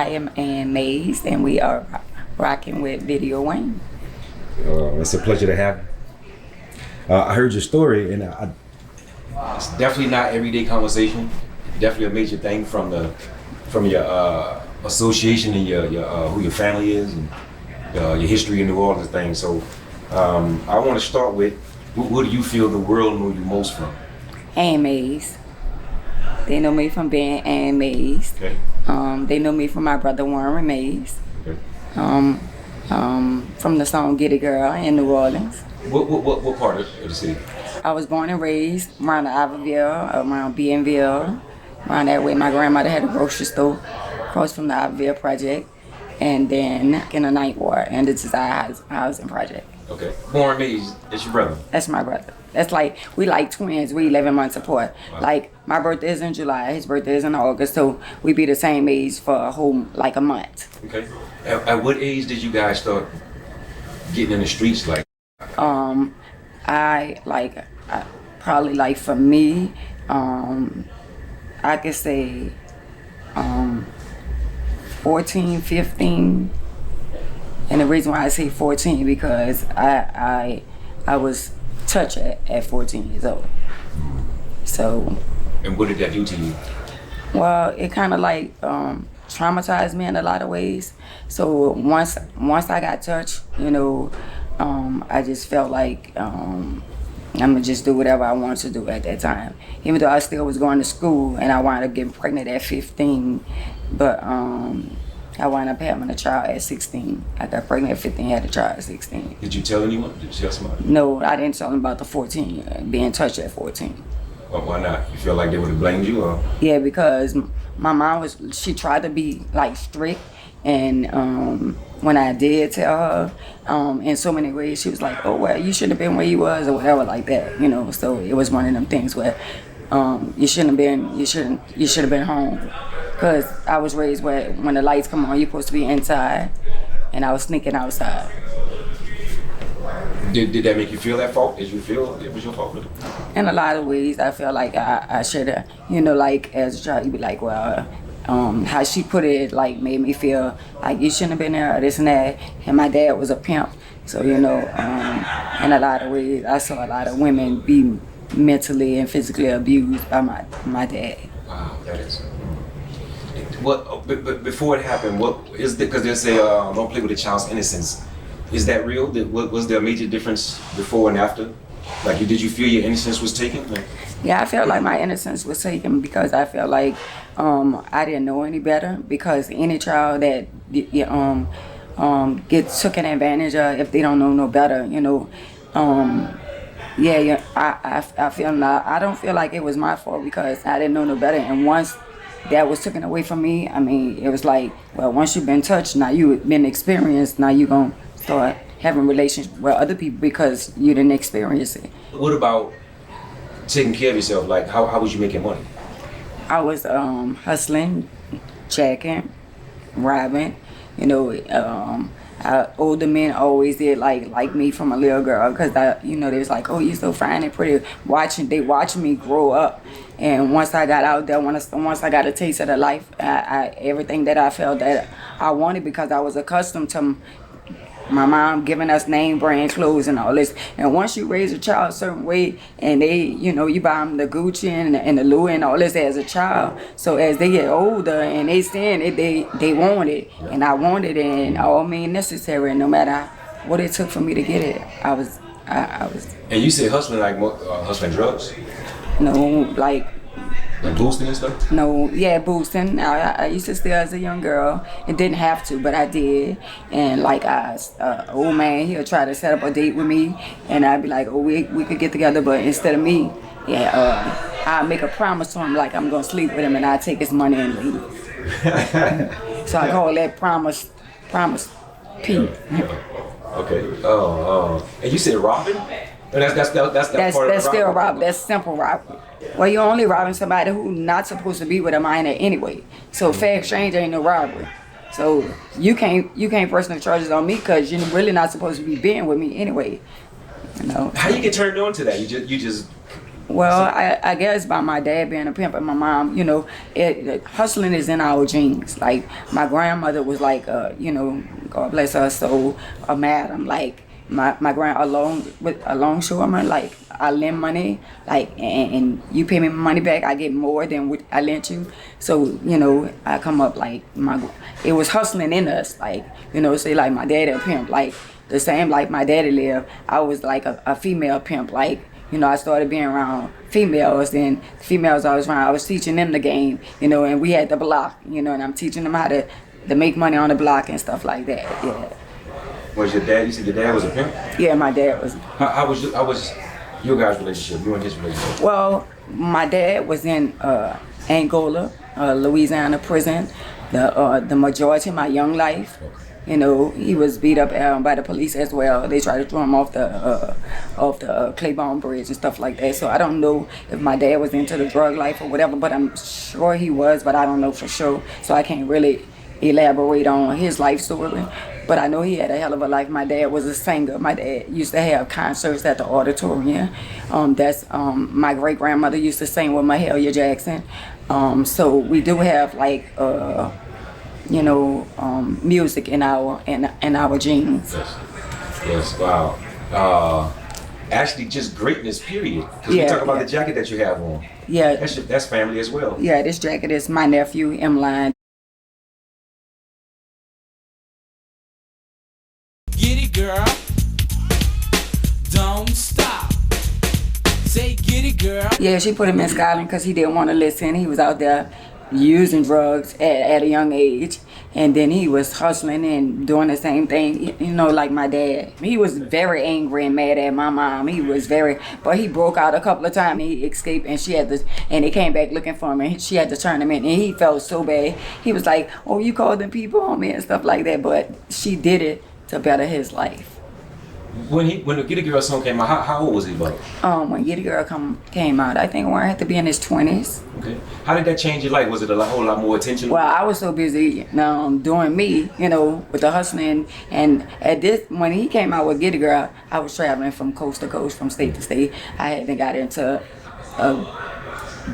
I am Ann Mays, and we are rocking with Video Wayne. It's a pleasure to have you. I heard your story, and it's definitely not everyday conversation. Definitely a major thing from your association and your who your family is and your history in New Orleans thing. So I want to start with, what do you feel the world know you most from? Ann Mays. They know me from being Ann Mays. Okay. They know me from my brother Warren Mays. Okay. From the song Get It Girl in New Orleans. What part of the city? I was born and raised around the Iberville, around Bienville, around that way. My grandmother had a grocery store across from the Iberville project, and then in the Ninth Ward and the Desire Housing Project. Okay. Born Mays, that's your brother? That's my brother. That's like, we like twins. We 11 months apart. Wow. Like, my birthday is in July, his birthday is in August, so we be the same age for a whole, like a month. Okay. At what age did you guys start getting in the streets? Like, Probably like for me, I could say 14, 15. And the reason why I say 14 because I was touched at 14 years old. So. And what did that do to you? Well, it kind of like traumatized me in a lot of ways. So once I got touched, you know, I just felt like I'm gonna just do whatever I wanted to do at that time. Even though I still was going to school and I wound up getting pregnant at 15, but I wound up having a child at 16. I got pregnant at 15, had a child at 16. Did you tell anyone? Did you tell somebody? No, I didn't tell them about the 14, being touched at 14. Well, why not? You feel like they would have blamed you, or? Yeah, because my mom she tried to be like strict, and when I did tell her, in so many ways, she was like, "Oh well, you shouldn't have been where you was," or whatever like that, you know. So it was one of them things where you should have been home, because I was raised where when the lights come on, you're supposed to be inside, and I was sneaking outside. Did that make you feel that fault? Did you feel it was your fault? In a lot of ways, I feel like I should have, you know, like as a child, you'd be like, well, how she put it, like made me feel like you shouldn't have been there, or this and that. And my dad was a pimp, so you know, in a lot of ways, I saw a lot of women be mentally and physically abused by my dad. Wow, that is. What? But before it happened, what is because they say don't play with a child's innocence. Is that real? Was there a major difference before and after? Like, did you feel your innocence was taken? Like, yeah, I felt like my innocence was taken because I felt like I didn't know any better. Because any child that gets taken advantage of if they don't know no better, you know, I feel not. I don't feel like it was my fault because I didn't know no better. And once that was taken away from me, I mean, it was like, well, once you've been touched, now you've been experienced, now you're gonna start having relations with other people because you didn't experience it. What about taking care of yourself? Like, how was you making money? I was hustling, jacking, robbing. You know, older men always did like me from a little girl because they was like, oh, you're so fine and pretty. They watching me grow up, and once I got out there, once I got a taste of the life, everything that I felt that I wanted because I was accustomed to my mom giving us name brand clothes and all this. And once you raise a child a certain way and they, you know, you buy them the Gucci and the Louis and all this as a child. So as they get older and they stand it, they want it. And I want it and all means necessary. And no matter what it took for me to get it, I was. And you said hustling, like hustling drugs? No, like boosting and stuff? No, yeah, boosting. I used to steal as a young girl. It didn't have to, but I did. And like old man, he'll try to set up a date with me, and I'd be like, oh, we could get together, but instead of me, I'd make a promise to him, like I'm gonna sleep with him, and I'd take his money and leave. So I call that promise P. Okay. And you said robbing? That's still robbing. That's simple robbing. Well, you're only robbing somebody who's not supposed to be with a minor anyway. So fair exchange ain't no robbery. So you can't personal charges on me because you're really not supposed to be being with me anyway. You know. How you get turned on to that? You just Well, I guess by my dad being a pimp and my mom, hustling is in our genes. Like my grandmother was like, God bless her soul, a madam. Like my grand a longshoreman. Like I lend money, like and you pay me my money back, I get more than what I lent you. So I come up like it was hustling in us. Like say like my daddy a pimp, like the same like my daddy lived. I was like a female pimp, like. I started being around females, and the females I was around, I was teaching them the game, and we had the block, and I'm teaching them how to make money on the block and stuff like that, yeah. Was your dad, you said your dad was a pimp? Yeah, my dad was. How was your guys' relationship, you and his relationship? Well, my dad was in Angola, Louisiana prison, the majority of my young life. He was beat up by the police as well. They tried to throw him off the Claiborne Bridge and stuff like that. So I don't know if my dad was into the drug life or whatever, but I'm sure he was, but I don't know for sure. So I can't really elaborate on his life story. But I know he had a hell of a life. My dad was a singer. My dad used to have concerts at the auditorium. My great grandmother used to sing with Mahalia Jackson. So we do have like music in our genes. Yes. Wow. Actually, just greatness, period. Because we talk about the jacket that you have on. Yeah. That's family as well. Yeah, this jacket is my nephew, M-Line. Get it, girl. Don't stop. Say, get it, girl. Yeah, she put him in Scotland because he didn't want to listen. He was out there using drugs at a young age, and then he was hustling and doing the same thing, like my dad. He was very angry and mad at my mom. But he broke out a couple of times. He escaped, and they came back looking for him, and she had to turn him in, and he felt so bad. He was like, "Oh, you called them people on me and stuff like that," but she did it to better his life. When the Get a Girl song came out, how old was he about? When Get a Girl came out, I think Warren had to be in his 20s. Okay. How did that change your life? Was it a whole lot more attention? Well, I was so busy doing me, with the hustling. And when he came out with Get a Girl, I was traveling from coast to coast, from state to state. I hadn't got into a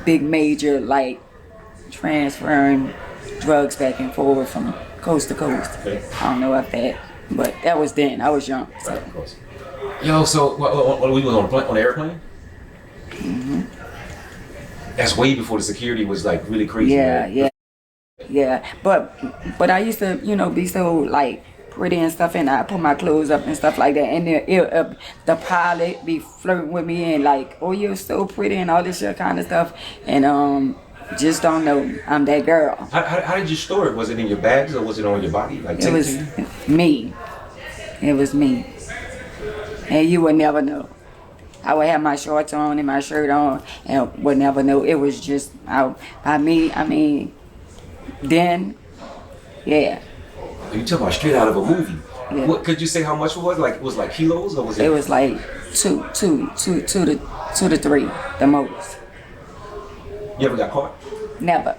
big major, like, transferring drugs back and forth from coast to coast. Okay. I don't know about that. But that was then. I was young. So. Right, of course. Yo, so what we was on the airplane? Mm-hmm. That's way before the security was like really crazy. Yeah, right? Yeah. But I used to, be so like pretty and stuff, and I put my clothes up and stuff like that. And the pilot be flirting with me and like, "Oh, you're so pretty" and all this shit kind of stuff. And just don't know. I'm that girl. How did you store it? Was it in your bags or was it on your body? Like it was me. It was me. And you would never know. I would have my shorts on and my shirt on and would never know. It was just by me. I mean, then, yeah. You talking about straight out of a movie. Yeah. What could you say how much it was? Like it was like kilos or was it? It was like two to three, the most. You ever got caught? Never.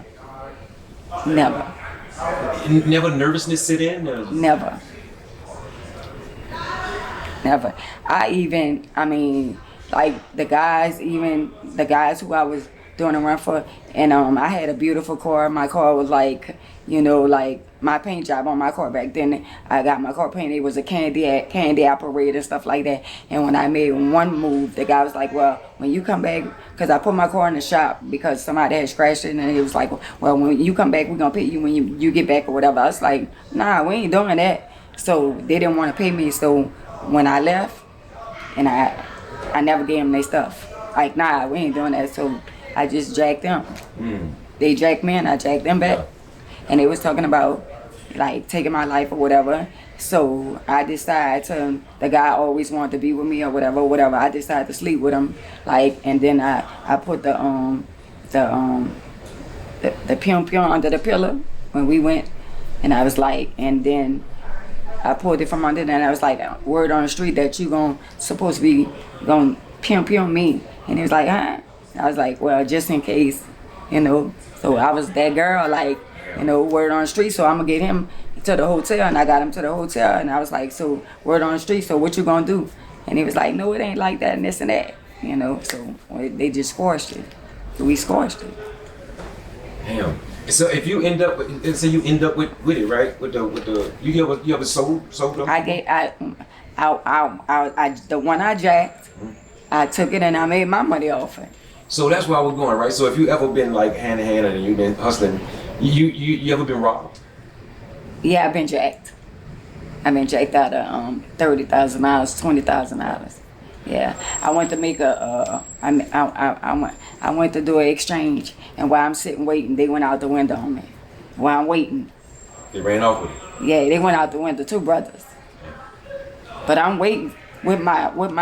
Never nervousness sit in? Or? Never. Like the guys who I was doing a run for, and I had a beautiful car. My car was like, like my paint job on my car back then. I got my car painted. It was a candy operator and stuff like that. And when I made one move, the guy was like, "Well, when you come back," because I put my car in the shop because somebody had scratched it, and he was like, "Well, when you come back, we're gonna pay you when you get back or whatever." I was like, "Nah, we ain't doing that." So they didn't want to pay me. So when I left, and I never gave them their stuff. Like, nah, we ain't doing that. So I just jacked them. They jacked me and I jacked them back. And they was talking about like taking my life or whatever. So I decided the guy always wanted to be with me or whatever. I decided to sleep with him. Like, and then I put the pion under the pillow when we went. And I was like, and then I pulled it from under there and I was like, "Word on the street that you supposed to be gonna pion me." And he was like, "Huh?" I was like, "Well, just in case, So I was that girl, like, word on the street. So I'm gonna get him to the hotel, and I got him to the hotel, and I was like, "So word on the street. So what you gonna do?" And he was like, "No, it ain't like that, and this and that." you know. So they just squashed it. We squashed it. Damn. So if you end up with, say you end up with it, right? With the you ever sold them? The one I jacked, I took it and I made my money off it. So that's where I was going, right? So if you ever been like hand in hand and you've been hustling, you ever been robbed? Yeah, I've been jacked. I've been jacked out of $30,000, $20,000. Yeah, I went to make I went to do an exchange, and while I'm sitting waiting, they went out the window on me. While I'm waiting, They ran off with it. yeah, they went out the window, 2 brothers. But I'm waiting with my on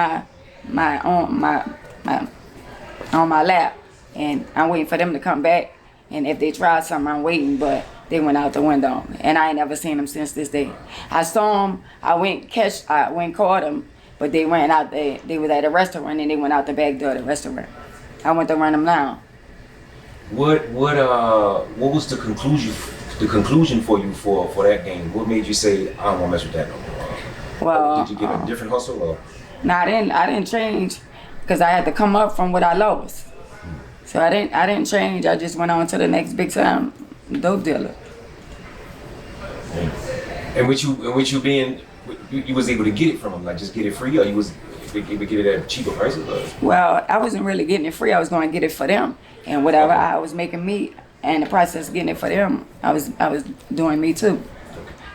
my lap, and I'm waiting for them to come back. And if they tried something, I'm waiting, but they went out the window on me, and I ain't never seen them since this day. I saw them. I went caught them. But they went out there. They was at a restaurant and they went out the back door of the restaurant. I went to run them down. What was the conclusion for you for that game? What made you say I don't want to mess with that no more? Well, did you get a different hustle or? No, I didn't change because I had to come up from what I lost. So I didn't change. I just went on to the next big time dope dealer. And with you being, you was able to get it from them, like just get it free, or you was able to get it at cheaper prices? Or? Well, I wasn't really getting it free. I was going to get it for them, and whatever I was making me, and the process of getting it for them, I was doing me too.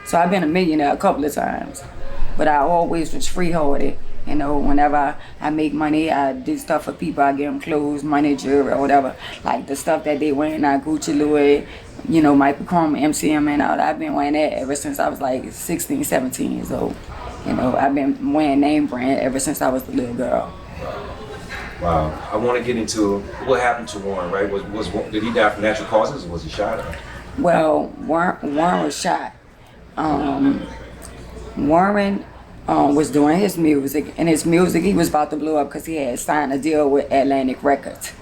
So I've been a millionaire a couple of times, but I always was free-hearted. You know, whenever I make money, I do stuff for people. I give them clothes, money, jewelry, or whatever. Like the stuff that they wearing, Gucci, Louis, you know, Michael Chrome, MCM, and all that. I've been wearing that ever since I was like 16, 17 years old. You know, I've been wearing name brand ever since I was a little girl. Wow. I want to get into what happened to Warren, right? Did he die from natural causes, or was he shot? Well, Warren was shot. Warren was doing his music, and his music, he was about to blow up because he had signed a deal with Atlantic Records.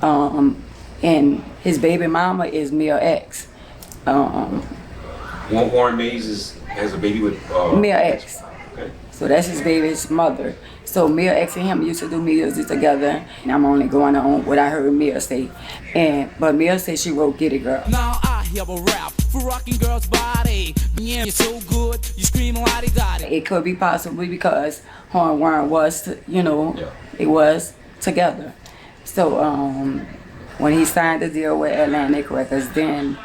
And his baby mama is Mia X. Warren Mays has a baby with Mia X. Okay. So that's his baby's mother. So Mia X and him used to do music together. And I'm only going on what I heard Mia say. But Mia said she wrote Get It Girl. Now I have a rap for rocking girl's body. Yeah, you're so good, you scream lottie-dottie. It could be possibly because her and Warren was, it was together. So when he signed the deal with Atlantic Records, then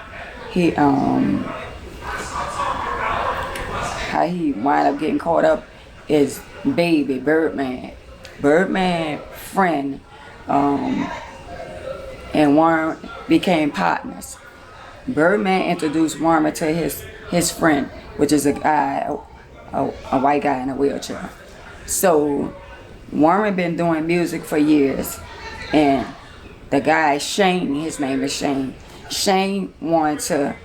he how he wound up getting caught up is baby Birdman friend, and Warren became partners. Birdman introduced Warren to his friend, which is a guy, a white guy in a wheelchair. So Warren been doing music for years, and the guy Shane, his name is Shane. Shane wanted to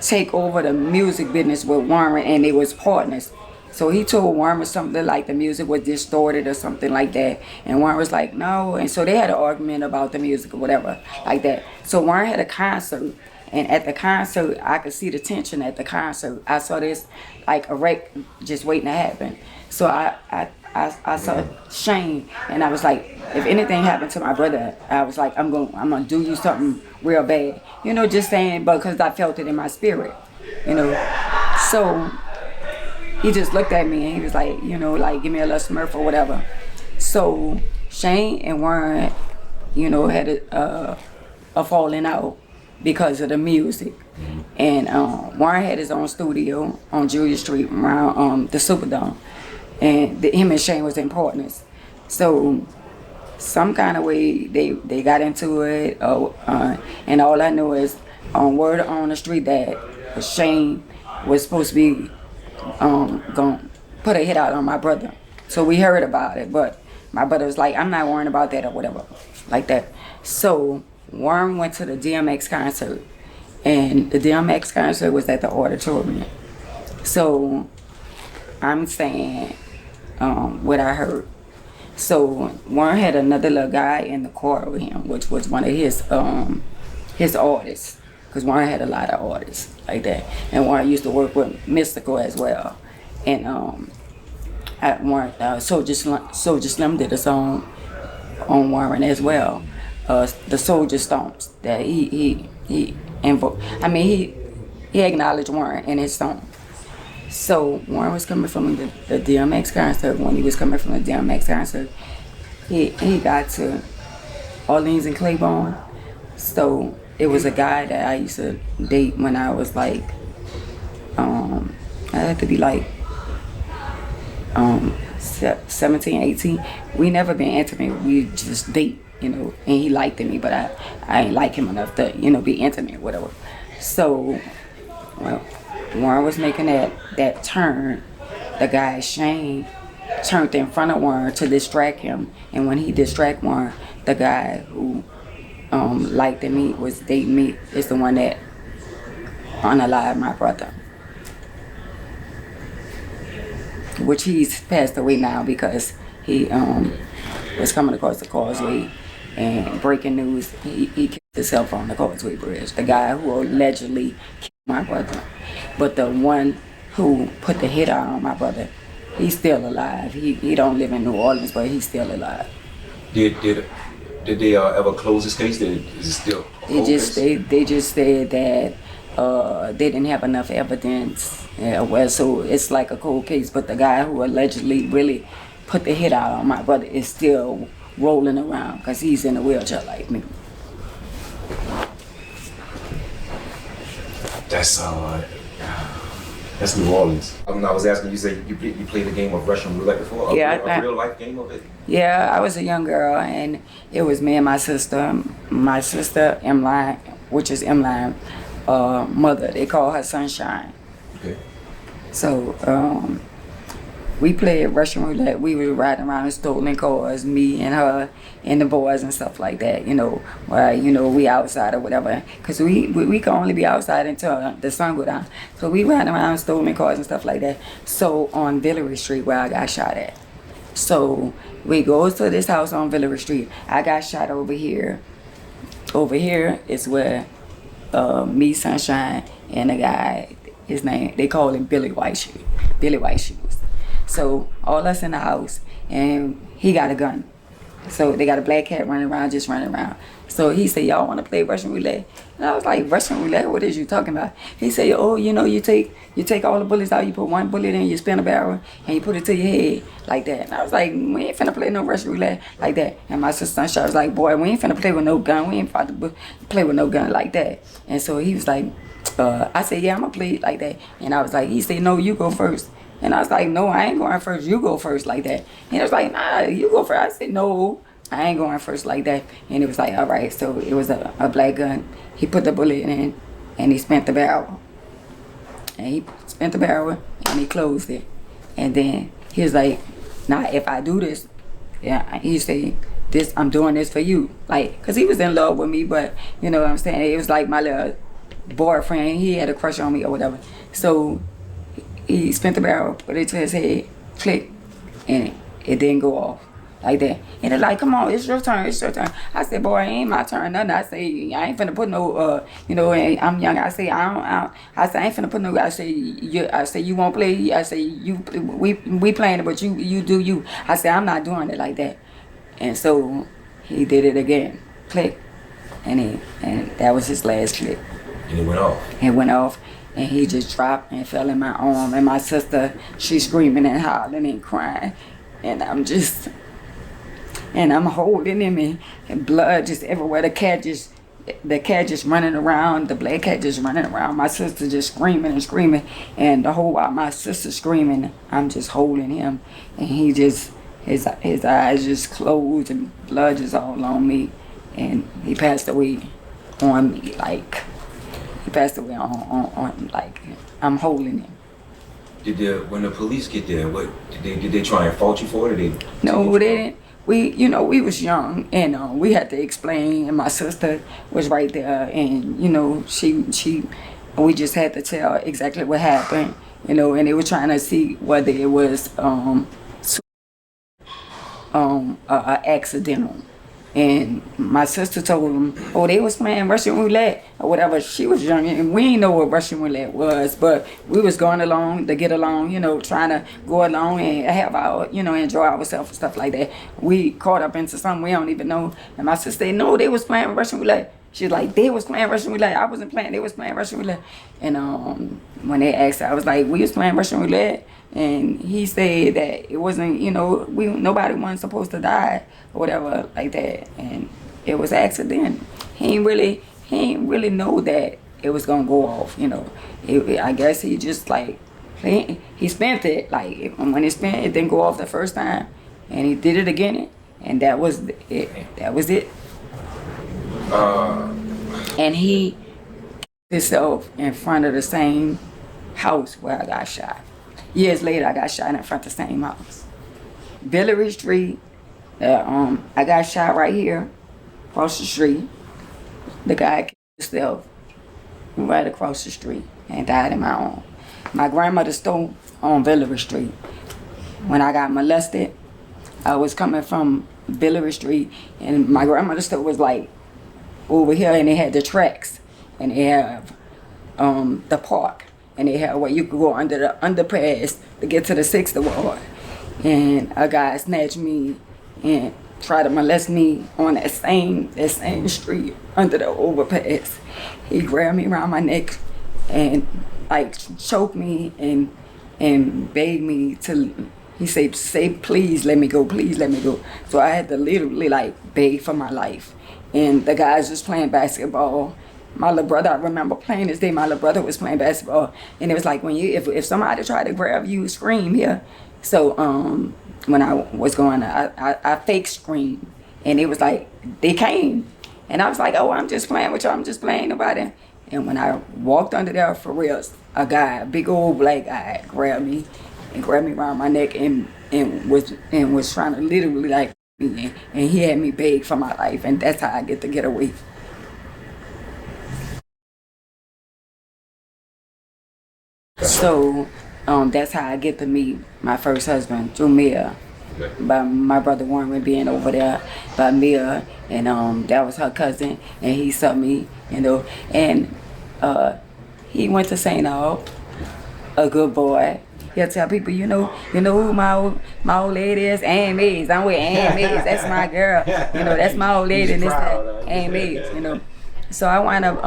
take over the music business with Warren, and they was partners. So he told Warren something like the music was distorted or something like that. And Warren was like, no. And so they had an argument about the music or whatever like that. So Warren had a concert. And at the concert, I could see the tension at the concert. I saw this like a wreck just waiting to happen. So I saw Shane, and I was like, if anything happened to my brother, I was like, I'm gonna do you something real bad. You know, just saying, but because I felt it in my spirit, you know. So he just looked at me and he was like, like give me a little smurf or whatever. So Shane and Warren, had a falling out because of the music. And Warren had his own studio on Julia Street around the Superdome. And him and Shane was in partners. So some kind of way they got into it. And all I know is word on the street that Shane was supposed to be gonna put a hit out on my brother. So we heard about it, but my brother was like, I'm not worrying about that or whatever, like that. So Warren went to the DMX concert, and the DMX concert was at the auditorium. So I'm saying what I heard. So Warren had another little guy in the car with him, which was one of his artists, because Warren had a lot of artists like that. And Warren used to work with Mystical as well. And Warren, Soulja Slim did a song on Warren as well. The soldier stomps that he invoked. I mean, he acknowledged Warren in his stomp. So Warren was coming from the DMX concert. When he was coming from the DMX concert, he got to Orleans and Claiborne. So it was a guy that I used to date when I was like, I had to be like 17, 18. We never been intimate. We just date, you know. And he liked me, but I ain't like him enough to, you know, be intimate, whatever. So, well, Warren was making that turn. The guy Shane turned in front of Warren to distract him, and when he distract Warren, the guy who liked me, was dating me, is the one that unalived my brother, which he's passed away now because he was coming across the causeway, and breaking news, he killed himself on the Causeway Bridge. The guy who allegedly killed my brother, but the one who put the hit out on my brother, he's still alive. He don't live in New Orleans, but he's still alive. Did they ever close this case? Is it still a cold case? They just said that they didn't have enough evidence. Yeah, well, so it's like a cold case, but the guy who allegedly really put the hit out on my brother is still rolling around because he's in a wheelchair like me. That's New Orleans. I was asking, you said you played a game of Russian roulette before? A real life game of it? Yeah, I was a young girl, and it was me and my sister. My sister, Emline, which is Emline, mother. They call her Sunshine. Okay. So we played Russian roulette. We were riding around in stolen cars, me and her and the boys and stuff like that, you know, where, you know, we outside or whatever. Because we can only be outside until the sun go down. So we riding around in stolen cars and stuff like that. So on Villery Street where I got shot at. So we go to this house on Villery Street. I got shot over here. Over here is where me, Sunshine, and the guy, his name, they call him Billy White Shoes. Billy White Shoes. So all us in the house, and he got a gun. So they got a black cat running around, just running around. So he said, y'all want to play Russian roulette? And I was like, Russian roulette? What is you talking about? He said, oh, you know, you take all the bullets out, you put one bullet in, you spin a barrel, and you put it to your head like that. And I was like, we ain't finna play no Russian roulette like that. And my sister was like, boy, we ain't finna play with no gun. We ain't finna play with no gun like that. And so he was like, I said, yeah, I'm gonna play it like that. And I was like, he said, no, you go first. And I was like, no, I ain't going first. You go first like that. And he was like, nah, you go first. I said, no, I ain't going first like that. And it was like, all right. So it was a black gun. He put the bullet in and he spent the barrel. And he spent the barrel and he closed it. And then he was like, nah, if I do this, yeah, he said, I'm doing this for you. Like, because he was in love with me, but you know what I'm saying? It was like my little boyfriend. He had a crush on me or whatever. So he spent the barrel, put it to his head, click, and it didn't go off like that. And they're like, come on, it's your turn, it's your turn. I said, boy, it ain't my turn, nothing. I say, I ain't finna put no, you know, I'm young. I say, I ain't finna put no, I say, you won't play. I say, we playing it, but you do you. I say, I'm not doing it like that. And so he did it again, click, and that was his last click. And it went off. It went off. And he just dropped and fell in my arm. And my sister, she's screaming and hollering and crying. And I'm holding him and blood just everywhere. The cat just running around. The black cat just running around. My sister just screaming and screaming. And the whole while my sister screaming, I'm just holding him. And he just, his eyes just closed and blood just all on me. And he passed away on me, like... He passed away on like, I'm holding him. When the police get there, did they try and fault you for it? No, they didn't. We was young, and we had to explain, and my sister was right there, and you know, we just had to tell exactly what happened, you know, and they were trying to see whether it was accidental, And my sister told him, oh, they was playing Russian roulette or whatever. She was young and we didn't know what Russian roulette was, but we was going along to get along, you know, trying to go along and have our, you know, enjoy ourselves and stuff like that. We caught up into something we don't even know. And my sister said, no, they was playing Russian roulette. She's like, they was playing Russian roulette. I wasn't playing, they was playing Russian roulette. And when they asked her, I was like, we was playing Russian roulette. And he said that it wasn't, you know, nobody wasn't supposed to die or whatever like that. And it was an accident. He ain't really know that it was gonna go off, you know. I guess he just like, he spent it. Like when he spent it, didn't go off the first time. And he did it again. And that was it. That was it. And he himself in front of the same house where I got shot. Years later, I got shot in front of the same house. Villery Street, I got shot right here, across the street. The guy killed himself right across the street and died in my arms. My grandmother's store on Villery Street. When I got molested, I was coming from Villery Street, and my grandmother's store was like over here, and they had the tracks, and they have the park. And they had where you could go under the underpass to get to the 6th ward. And a guy snatched me and tried to molest me on that same street under the overpass. He grabbed me around my neck and like choked me and begged me to, he said, say, please let me go, please let me go. So I had to literally like beg for my life. And the guys was playing basketball. My little brother, I remember playing this day, my little brother was playing basketball. And it was like when you, if somebody tried to grab you, scream here. So when I was going, I fake screamed. And it was like, they came. And I was like, oh, I'm just playing with you, I'm just playing about it. And when I walked under there for real, a guy, a big old black guy, grabbed me around my neck and was trying to literally like me. And he had me beg for my life. And that's how I get to get away. So that's how I get to meet my first husband, through Mia. By my brother Warren being over there by Mia, and that was her cousin, and he saw me, you know, and he went to St. Aug, a good boy. He'll tell people, you know who my old lady is? Aunt Mays. I'm with Aunt Mays. That's my girl. You know, that's my old lady, and this that Aunt Mays. You know, so I wound up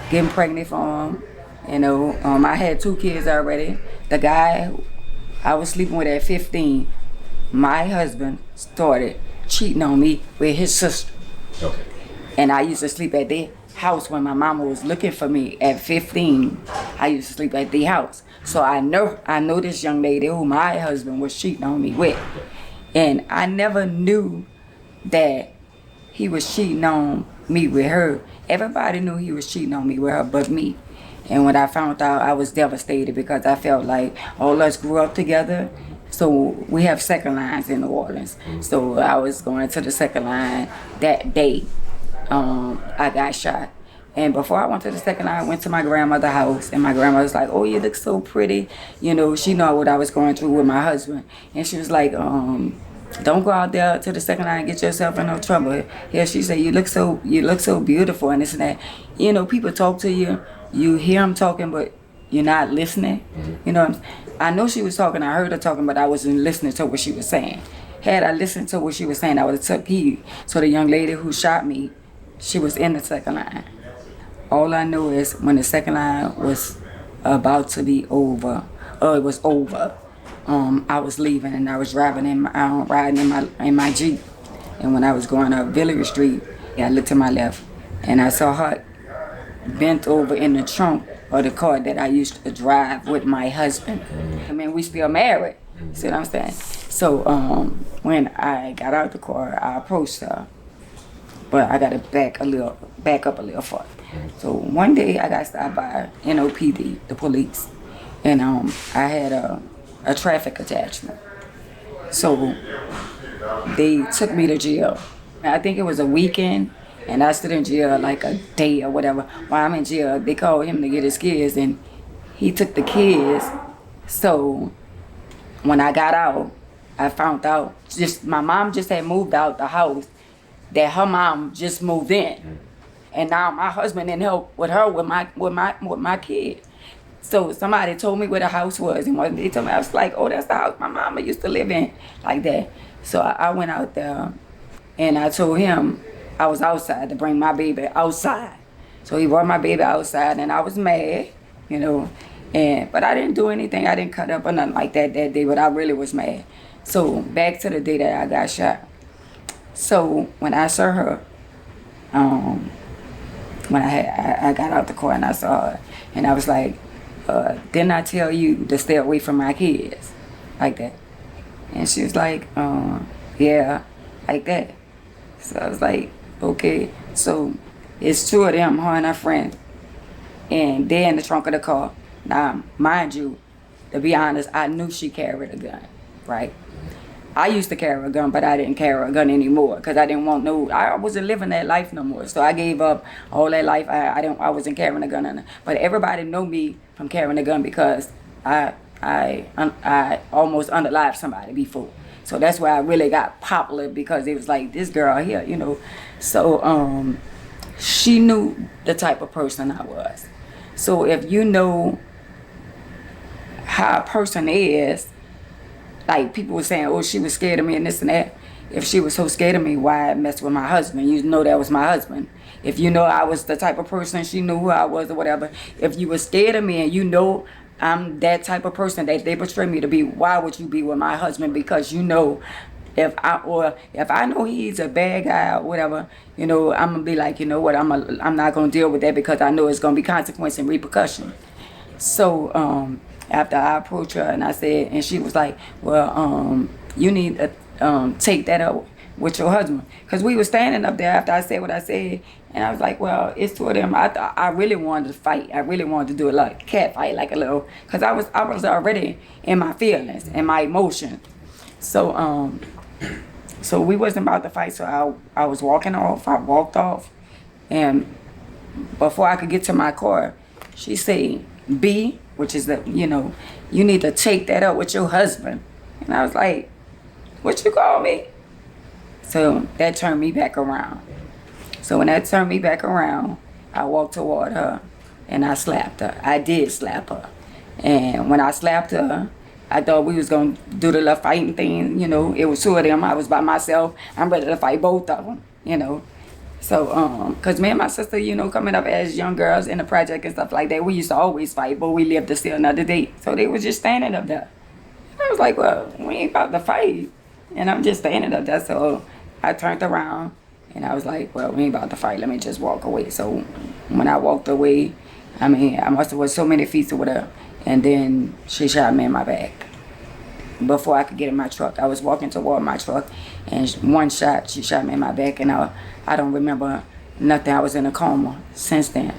getting pregnant for him. You know, I had 2 kids already. The guy I was sleeping with at 15, my husband started cheating on me with his sister. Okay. And I used to sleep at their house when my mama was looking for me at 15. I used to sleep at their house. So I know this young lady who my husband was cheating on me with. And I never knew that he was cheating on me with her. Everybody knew he was cheating on me with her but me. And when I found out, I was devastated because I felt like all us grew up together. So we have second lines in New Orleans. So I was going to the second line that day. I got shot. And before I went to the second line, I went to my grandmother's house. And my grandmother was like, oh, you look so pretty. You know, she know what I was going through with my husband. And she was like, don't go out there to the second line and get yourself in no trouble. Yeah, she said, you look so beautiful and this and that. You know, people talk to you. You hear them talking, but you're not listening. You know, I know she was talking, I heard her talking, but I wasn't listening to what she was saying. Had I listened to what she was saying, I would have took heed. So the young lady who shot me, she was in the second line. All I know is when the second line was about to be over, it was over, I was leaving and I was riding in my Jeep. And when I was going up Villery Street, I looked to my left and I saw her bent over in the trunk of the car that I used to drive with my husband. I mean, we still married. See what I'm saying? So when I got out the car, I approached her, but I got to back up a little further. So one day I got stopped by NOPD, the police, and I had a traffic attachment. So they took me to jail. I think it was a weekend. And I stood in jail like a day or whatever. While I'm in jail, they called him to get his kids, and he took the kids. So when I got out, I found out, my mom just had moved out the house that her mom just moved in, and now my husband didn't help with her with my kid. So somebody told me where the house was, and when they told me, I was like, oh, that's the house my mama used to live in, like that. So I went out there, and I told him I was outside to bring my baby outside. So he brought my baby outside, and I was mad, you know, but I didn't do anything. I didn't cut up or nothing like that day, but I really was mad. So back to the day that I got shot. So when I saw her, when I got out the car and I saw her, and I was like, didn't I tell you to stay away from my kids? Like that. And she was like, yeah, like that. So I was like, okay. So it's two of them, her and her friend, and they're in the trunk of the car. Now, mind you, to be honest, I knew she carried a gun, right? I used to carry a gun, but I didn't carry a gun anymore because I didn't want I wasn't living that life no more. So I gave up all that life. I wasn't carrying a gun. But everybody know me from carrying a gun because I almost unalived somebody before. So that's why I really got popular, because it was like, this girl here, you know. So she knew the type of person I was. So if you know how a person is, like people were saying, oh, she was scared of me and this and that. If she was so scared of me, why mess with my husband? You know that was my husband. If you know I was the type of person, she knew who I was or whatever. If you were scared of me and you know I'm that type of person that they portray me to be, why would you be with my husband? Because you know, if I know he's a bad guy or whatever, you know, I'm gonna be like, you know what, I'm not gonna deal with that because I know it's gonna be consequence and repercussion. So after I approached her and I said, and she was like, well, you need to take that up with your husband. Because we were standing up there after I said what I said, and I was like, well, it's two of them. I really wanted to fight. I really wanted to do a like cat fight, like a little, because I was already in my feelings and my emotions. So so we wasn't about to fight, so I was walking off. I walked off, and before I could get to my car, she said, B, which is that, you know, you need to take that up with your husband. And I was like, what you call me? So that turned me back around. So when that turned me back around, I walked toward her and I slapped her. I did slap her. And when I slapped her, I thought we was going to do the little fighting thing. You know, it was two of them. I was by myself. I'm ready to fight both of them, you know. So, because me and my sister, you know, coming up as young girls in the project and stuff like that, we used to always fight, but we lived to see another day. So they was just standing up there. And I was like, well, we ain't about to fight. And I'm just standing up there. So I turned around and I was like, well, we ain't about to fight. Let me just walk away. So when I walked away, I mean, I must have was so many feet with her. And then she shot me in my back. Before I could get in my truck, I was walking toward my truck, and one shot, she shot me in my back, and I don't remember nothing. I was in a coma since then.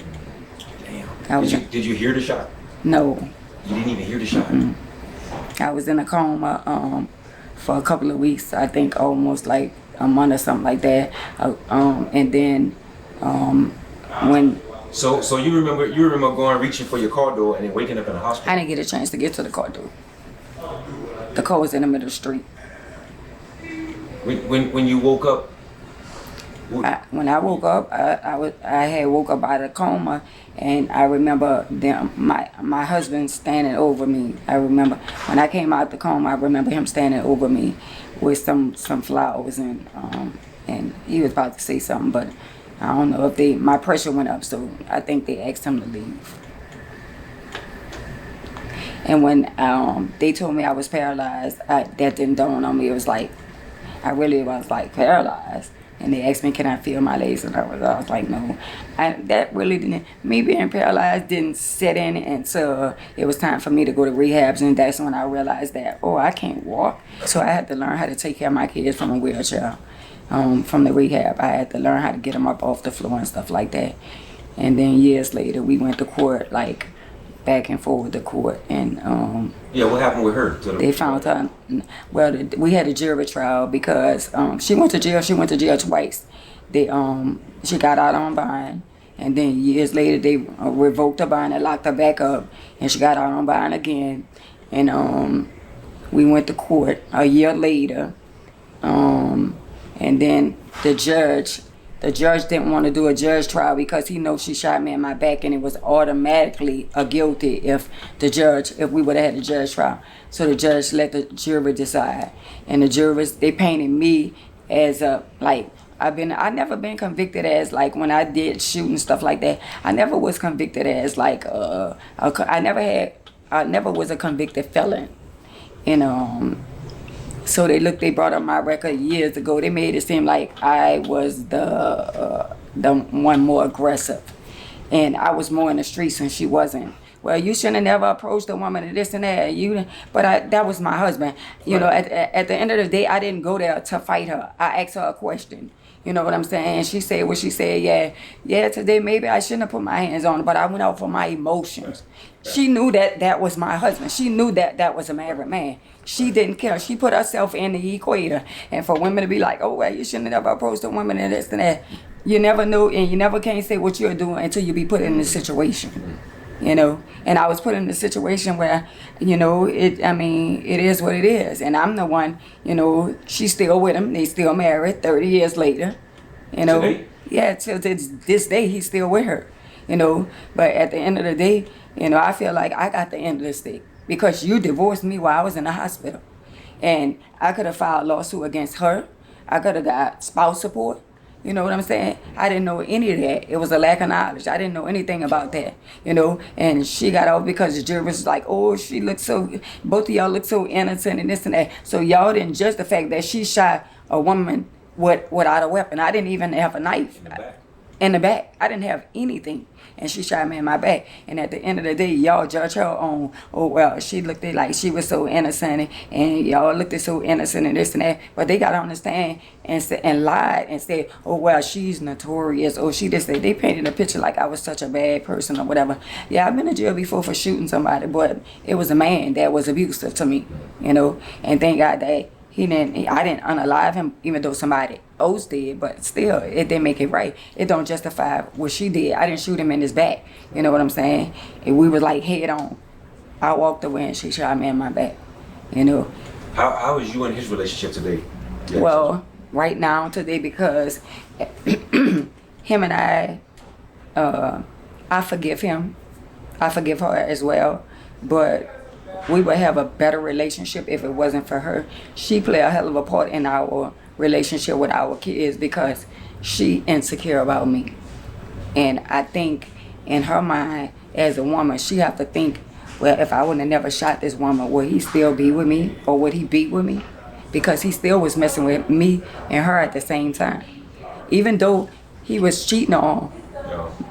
Damn. Did you hear the shot? No. You didn't even hear the shot? Mm-hmm. I was in a coma for a couple of weeks, I think almost like a month or something like that. And then when... So you remember going reaching for your car door and then waking up in the hospital? I didn't get a chance to get to the car door. The car was in the middle of the street. When you woke up? When I woke up, I had woke up out of coma, and I remember my husband standing over me. I remember when I came out the coma, I remember him standing over me with some flowers, and he was about to say something, but I don't know if my pressure went up, so I think they asked him to leave. And when they told me I was paralyzed, that didn't dawn on me. It was like, I really was like paralyzed. And they asked me, can I feel my legs? And I was like, no. That really didn't, me being paralyzed didn't set in until it was time for me to go to rehabs. And that's when I realized that, oh, I can't walk. So I had to learn how to take care of my kids from a wheelchair. From the rehab, I had to learn how to get them up off the floor and stuff like that. And then years later, we went to court, like, back and forth to court, and yeah, what happened with her? They found her. Well, we had a jury trial because she went to jail. She went to jail twice. She got out on bond, and then years later they revoked her bond and locked her back up, and she got out on bond again. And we went to court a year later, and And then the judge didn't want to do a judge trial because he knows she shot me in my back, and it was automatically a guilty if we would have had a judge trial. So the judge let the jury decide. And the jurors, they painted me as a, like, I never been convicted as, like, when I did shoot and stuff like that, I never was convicted as, like, I never was a convicted felon. And so they brought up my record years ago. They made it seem like I was the one more aggressive, and I was more in the streets when she wasn't. Well, you shouldn't have never approached a woman and this and that. But that was my husband. You know, at the end of the day, I didn't go there to fight her. I asked her a question. You know what I'm saying? And she said what she said. Yeah, today maybe I shouldn't have put my hands on her, but I went out for my emotions. She knew that was my husband. She knew that was a married man. She didn't care. She put herself in the equator. And for women to be like, oh, well, you shouldn't have ever approached a woman and this and that. You never know, and you never can't say what you're doing until you be put in this situation. You know, and I was put in a situation where, you know, it is what it is. And I'm the one, you know, she's still with him. They still married 30 years later, you know. Today? Yeah, till this day, he's still with her, you know. But at the end of the day, you know, I feel like I got the end of the stick because you divorced me while I was in the hospital. And I could have filed a lawsuit against her. I could have got spouse support. You know what I'm saying? I didn't know any of that. It was a lack of knowledge. I didn't know anything about that, you know. And she got off because the jury was like, oh, both of y'all look so innocent and this and that. So y'all didn't judge the fact that she shot a woman without a weapon. I didn't even have a knife. In the back. I didn't have anything. And she shot me in my back. And at the end of the day, y'all judge her on, oh, well, she looked at like she was so innocent, and y'all looked at so innocent and this and that. But they got to understand and lied and said, oh, well, she's notorious. Oh, she just said, they painted a picture like I was such a bad person or whatever. Yeah, I've been in jail before for shooting somebody, but it was a man that was abusive to me, you know. And thank God that I didn't unalive him, even though somebody else did, but still, it didn't make it right. It don't justify what she did. I didn't shoot him in his back. You know what I'm saying? And we were like head on. I walked away and she shot me in my back. You know. How is you and his relationship today? Yeah. Well, right now today, because him and I forgive him. I forgive her as well, but we would have a better relationship if it wasn't for her. She played a hell of a part in our relationship with our kids because she insecure about me. And I think in her mind, as a woman, she have to think, well, if I would have never shot this woman, would he still be with me or would he be with me? Because he still was messing with me and her at the same time. Even though he was cheating on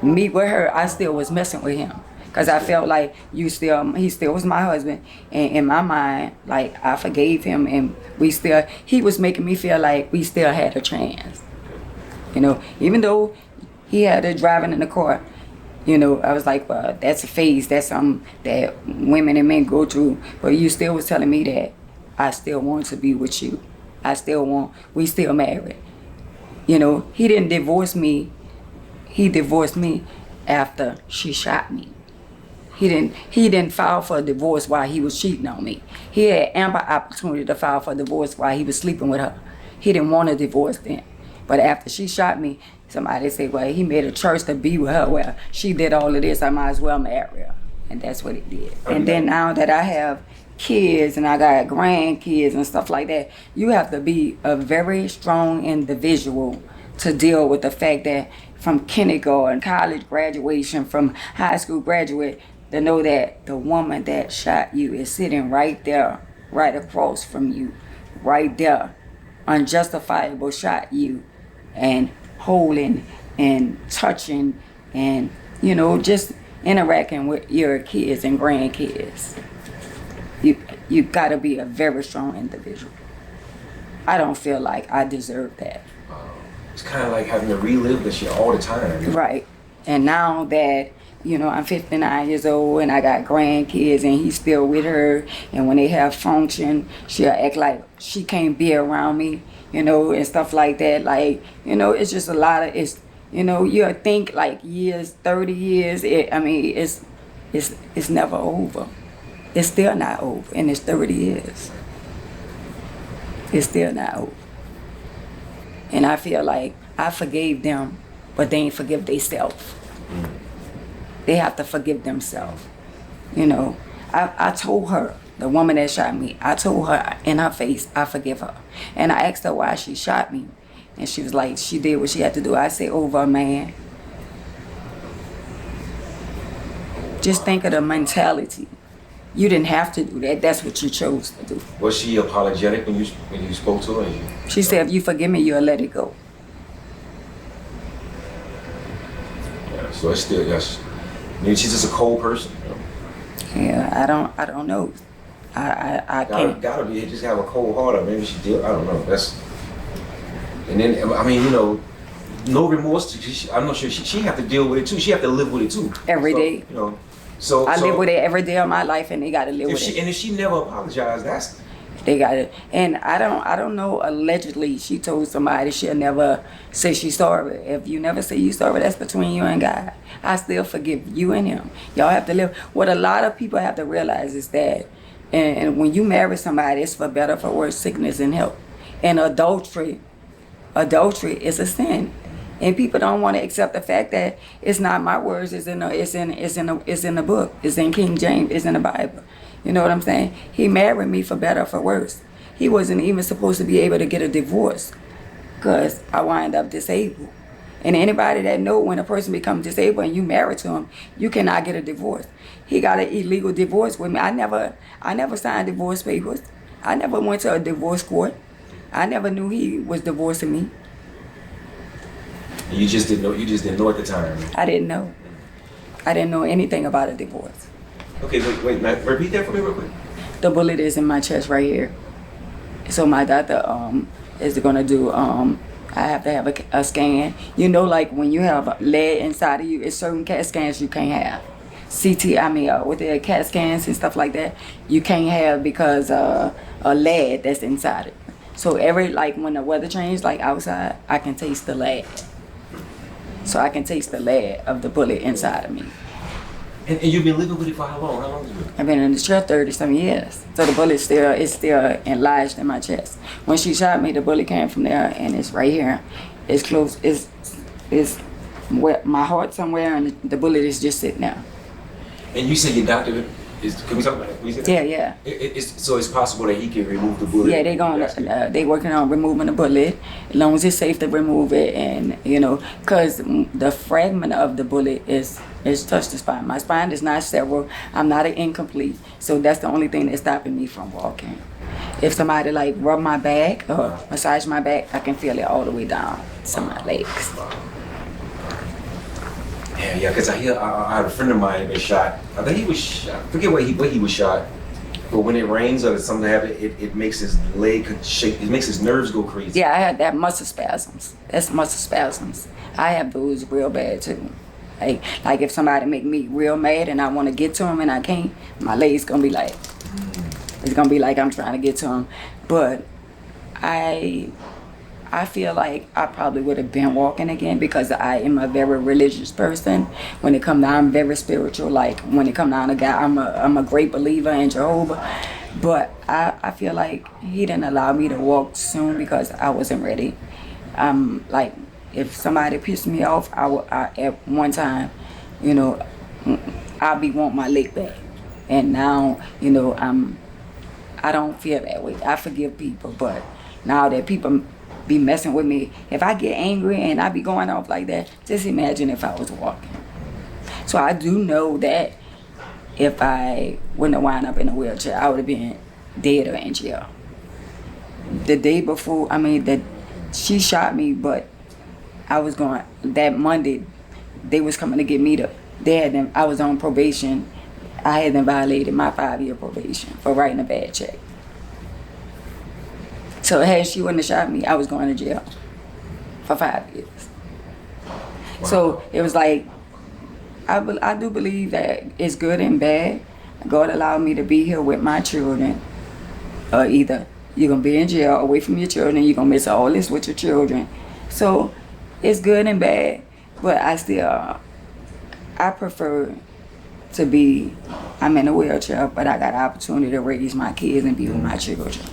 me with her, I still was messing with him. Because I felt like he still was my husband. And in my mind, like, I forgave him, and he was making me feel like we still had a chance. You know, even though he had her driving in the car, you know, I was like, well, that's a phase. That's something that women and men go through. But you still was telling me that I still want to be with you. We still married. You know, he didn't divorce me. He divorced me after she shot me. He didn't file for a divorce while he was cheating on me. He had ample opportunity to file for a divorce while he was sleeping with her. He didn't want a divorce then. But after she shot me, somebody said, well, he made a choice to be with her. Well, she did all of this, I might as well marry her. And that's what he did. And then now that I have kids and I got grandkids and stuff like that, you have to be a very strong individual to deal with the fact that from kindergarten, college graduation, from high school graduate, to know that the woman that shot you is sitting right there, right across from you, right there, unjustifiable shot you, and holding and touching and, you know, just interacting with your kids and grandkids. You gotta be a very strong individual. I don't feel like I deserve that. It's kind of like having to relive this shit all the time. Right. And now that, you know, I'm 59 years old and I got grandkids and he's still with her, and when they have function, she'll act like she can't be around me, you know, and stuff like that. Like, you know, it's just a lot of, you know, you'll think like years, 30 years, it's never over. It's still not over, and it's 30 years. It's still not over. And I feel like I forgave them, but they ain't forgive themselves. They have to forgive themselves. You know, I told her, the woman that shot me, I told her in her face, I forgive her. And I asked her why she shot me. And she was like, she did what she had to do. I said, over a man. Just think of the mentality. You didn't have to do that. That's what you chose to do. Was she apologetic when you spoke to her? She said, if you forgive me, you'll let it go. Yeah, so it's still, yes. I mean, she's just a cold person. You know? Yeah, I don't know. I can't. Gotta be, just have a cold heart, or maybe she did. I don't know. And then, I mean, you know, no remorse. I'm not sure she have to deal with it too. She have to live with it too. Every day. You know, so I live with it every day of my life, and they got to live with it. And if she never apologized, that's. They got it. And I don't know, allegedly, she told somebody she'll never say she's sorry. If you never say you sorry, that's between you and God. I still forgive you and him. Y'all have to live. What a lot of people have to realize is that, and when you marry somebody, it's for better, for worse, sickness and health. And adultery is a sin. And people don't want to accept the fact that it's not my words, it's in the book. It's in King James, it's in the Bible. You know what I'm saying? He married me for better or for worse. He wasn't even supposed to be able to get a divorce because I wind up disabled. And anybody that know when a person becomes disabled and you married to him, you cannot get a divorce. He got an illegal divorce with me. I never signed divorce papers. I never went to a divorce court. I never knew he was divorcing me. You just didn't know. You just didn't know at the time. I didn't know. I didn't know anything about a divorce. Okay, wait. Now, repeat that for me real quick. The bullet is in my chest right here. So my doctor is gonna do I have to have a scan. You know, like when you have lead inside of you, it's certain CAT scans you can't have. With the CAT scans and stuff like that, you can't have because a lead that's inside it. So when the weather changes, like outside, I can taste the lead. So I can taste the lead of the bullet inside of me. And you've been living with it for how long? How long has it been? I've been in this chair 30-some years. So the bullet is still enlarged in my chest. When she shot me, the bullet came from there and it's right here. It's close. It's where my heart somewhere and the bullet is just sitting there. And you said your doctor is. Can we talk about that? Can we say that? Yeah. So it's possible that he can remove the bullet. Yeah, they working on removing the bullet, as long as it's safe to remove it, and because the fragment of the bullet is touched the spine. My spine is not sterile. I'm not an incomplete, so that's the only thing that's stopping me from walking. If somebody like rub my back or massage my back, I can feel it all the way down to my legs. Yeah, because I had a friend of mine been shot. I think he was shot. I forget where he was shot. But when it rains or something happens, it makes his leg shake. It makes his nerves go crazy. Yeah, I had that muscle spasms. That's muscle spasms. I have those real bad too. Like if somebody make me real mad and I want to get to him and I can't, my leg's gonna be like, it's gonna be like I'm trying to get to him. But I feel like I probably would have been walking again because I am a very religious person. When it comes down, I'm very spiritual. Like when it comes down to God, I'm a great believer in Jehovah. But I feel like he didn't allow me to walk soon because I wasn't ready. Like if somebody pissed me off, I at one time, I'll be wanting my leg back. And now, I don't feel that way. I forgive people, but now that people be messing with me, if I get angry and I be going off like that, just imagine if I was walking. So I do know that if I wouldn't have wound up in a wheelchair, I would have been dead or in jail. The day before, that she shot me, but that Monday, they was coming to get me I was on probation. I had them violated my 5-year probation for writing a bad check. So had she wouldn't have shot me, I was going to jail for 5 years. Wow. So it was like, I do believe that it's good and bad. God allowed me to be here with my children. Or either you're going to be in jail away from your children, you're going to miss all this with your children. So it's good and bad, but I prefer to be, I'm in a wheelchair, but I got the opportunity to raise my kids and be with my children.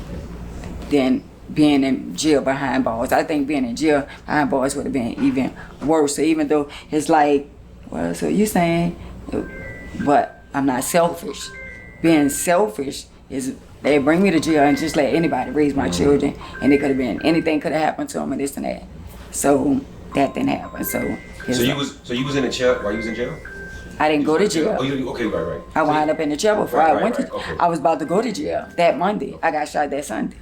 Then being in jail behind bars. I think being in jail behind bars would have been even worse. So even though it's like, well, so you saying, but I'm not selfish. Being selfish is they bring me to jail and just let anybody raise my children, and it could have been anything could have happened to them and this and that. So that didn't happen. So you was in the jail while you was in jail? I didn't go to jail. Oh, okay, right. I wound up in the jail before I went to. Okay. I was about to go to jail that Monday. I got shot that Sunday.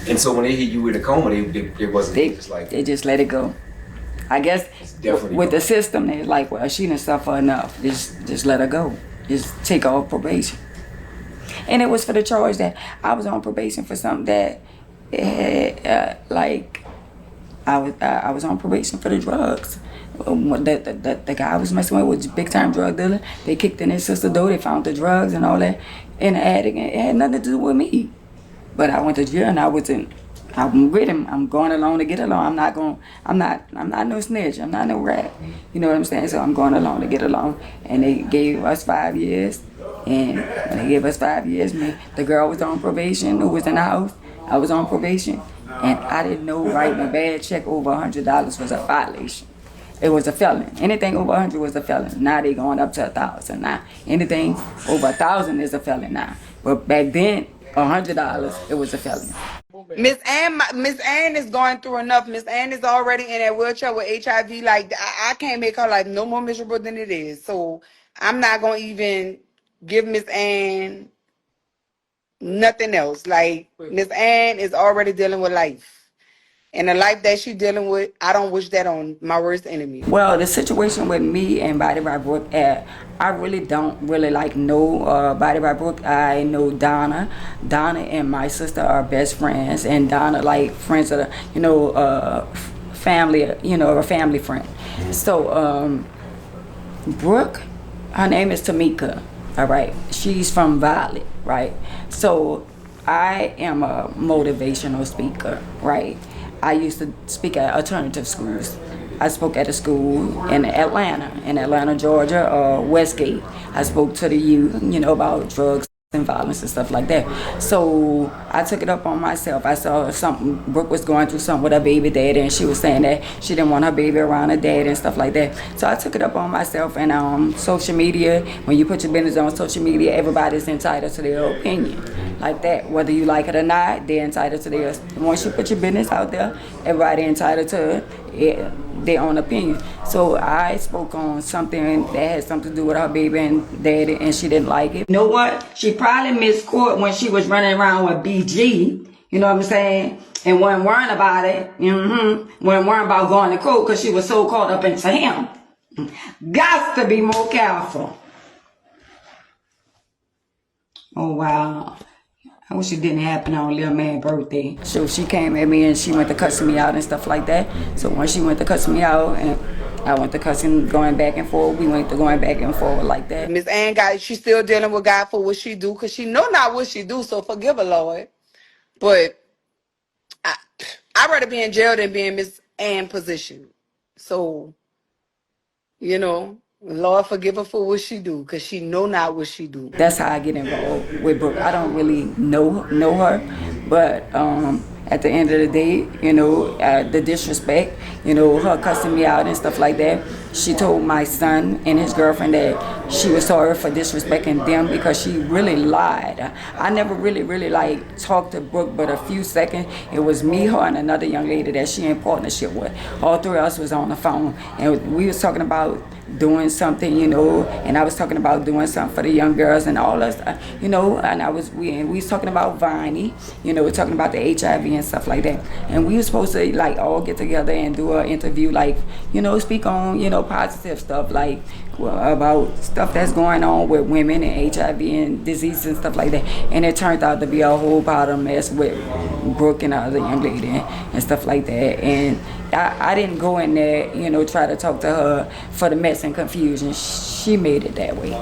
And so when they hit you with a coma, they wasn't just like they just let it go. I guess with the system, they're like, well, she didn't suffer enough. Just let her go. Just take her off probation. And it was for the charge that I was on probation for something that I was on probation for the drugs. The guy I was messing with was a big time drug dealer. They kicked in his sister's door. They found the drugs and all that in the attic. And it had nothing to do with me. But I went to jail and I'm with him. I'm going along to get along. I'm not no snitch. I'm not no rat. You know what I'm saying? So I'm going along to get along. And they gave us 5 years. And when they gave us 5 years, the girl was on probation who was in the house. I was on probation. And I didn't know writing a bad check over $100 was a violation. It was a felon. Anything over 100 was a felon. Now they going up to 1,000. Now anything over 1,000 is a felon now. But back then, $100, it was a felony. Miss Ann is going through enough. Miss Ann is already in that wheelchair with HIV. Like, I can't make her life no more miserable than it is. So I'm not gonna even give Miss Ann nothing else. Like, Miss Ann is already dealing with life. And the life that she's dealing with, I don't wish that on my worst enemy. Well, the situation with me and Bodied by Brooke, I really don't know Bodied by Brooke. I know Donna. Donna and my sister are best friends, and Donna like friends of the, family, a family friend. So Brooke, her name is Tamika. All right, she's from Valley, right? So I am a motivational speaker, right? I used to speak at alternative schools. I spoke at a school in Atlanta, Georgia, Westgate. I spoke to the youth, about drugs and violence and stuff like that. So I took it up on myself. I saw something, Brooke was going through something with her baby daddy, and she was saying that she didn't want her baby around her dad and stuff like that. So I took it up on myself, and social media, when you put your business on social media, everybody's entitled to their opinion. Like that, whether you like it or not, they're entitled to theirs. Once you put your business out there, everybody entitled to their own opinion. So I spoke on something that had something to do with her baby and daddy, and she didn't like it. You know what? She probably missed court when she was running around with BG, you know what I'm saying? And wasn't worrying about it. Wasn't worrying about going to court because she was so caught up into him. Got to be more careful. Oh, wow. I wish it didn't happen on little man's birthday. So she came at me and she went to cussing me out and stuff like that. So when she went to cussing me out and I went to cussing, going back and forth, we went to going back and forth like that. Miss Ann she's still dealing with God for what she do, because she know not what she do, so forgive her, Lord. But I'd rather be in jail than be in Miss Ann's position. So, Lord forgive her for what she do, because she know not what she do. That's how I get involved with Brooke. I don't really know her, but at the end of the day, the disrespect, her cussing me out and stuff like that. She told my son and his girlfriend that she was sorry for disrespecting them because she really lied. I never really talked to Brooke, but a few seconds, it was me, her, and another young lady that she in partnership with. All three of us was on the phone, and we was talking about doing something, and I was talking about doing something for the young girls and all us, and we was talking about Viney, talking about the HIV and stuff like that. And we were supposed to all get together and do an interview, speak on, positive stuff, about stuff that's going on with women and HIV and disease and stuff like that. And it turned out to be a whole pot of mess with Brooke and the other young lady and stuff like that. And I didn't go in there, try to talk to her for the mess and confusion. She made it that way,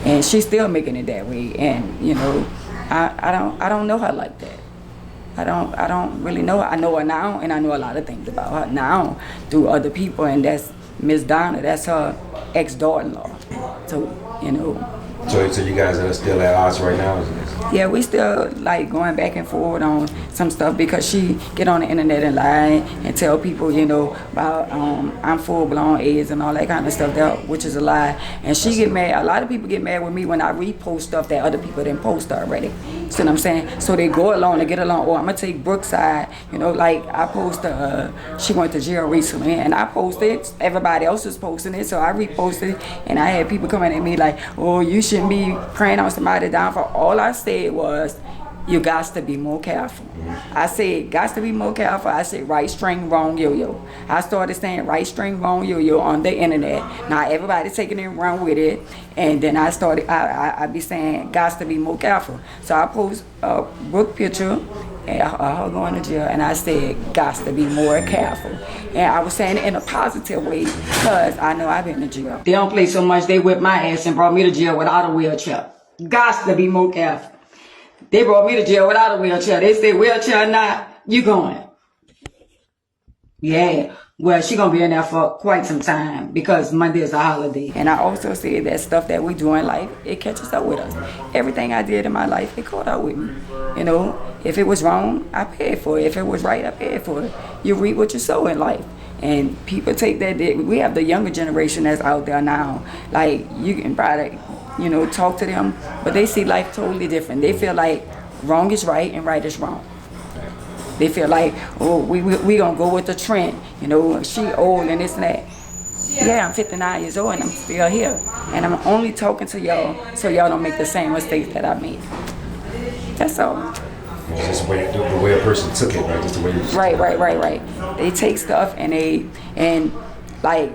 and she's still making it that way. And I don't know her like that. I don't really know her. I know her now, and I know a lot of things about her now through other people, and that's Miss Donna. That's her ex-daughter-in-law. So So you guys are still at odds right now? Yeah, we still like going back and forth on some stuff because she get on the internet and lie and tell people, you know, about I'm full blown AIDS and all that kind of stuff, which is a lie. And she get mad. A lot of people get mad with me when I repost stuff that other people didn't post already. See what I'm saying? So they go along to get along. Or I'm gonna take Brooke's side. You know, like I posted, she went to jail recently, and I posted. Everybody else was posting it, so I reposted it, and I had people coming at me like, "Oh, you shouldn't be praying on somebody down for." All I said was, you got to be more careful. I said, got to be more careful. I said, right string, wrong yo-yo. I started saying right string, wrong yo-yo on the internet. Now everybody taking it and run with it. And then I started, I be saying, got to be more careful. So I post a Brooke picture and her going to jail. And I said, got to be more careful. And I was saying it in a positive way because I know I've been to jail. They don't play so much, they whipped my ass and brought me to jail without a wheelchair. Got to be more careful. They brought me to jail without a wheelchair. They said, wheelchair not, you going. Yeah, well, she gonna be in there for quite some time because Monday is a holiday. And I also said that stuff that we do in life, it catches up with us. Everything I did in my life, it caught up with me. You know, if it was wrong, I paid for it. If it was right, I paid for it. You reap what you sow in life. And people take that, we have the younger generation that's out there now. Like, you can probably, you know, talk to them, but they see life totally different. They feel like wrong is right and right is wrong. They feel like, oh, we gonna go with the trend. You know, she old and this and that. Yeah, I'm 59 years old and I'm still here. And I'm only talking to y'all so y'all don't make the same mistakes that I made. That's all. It's just the way a person took it, right? Just the way you Right. They take stuff and like,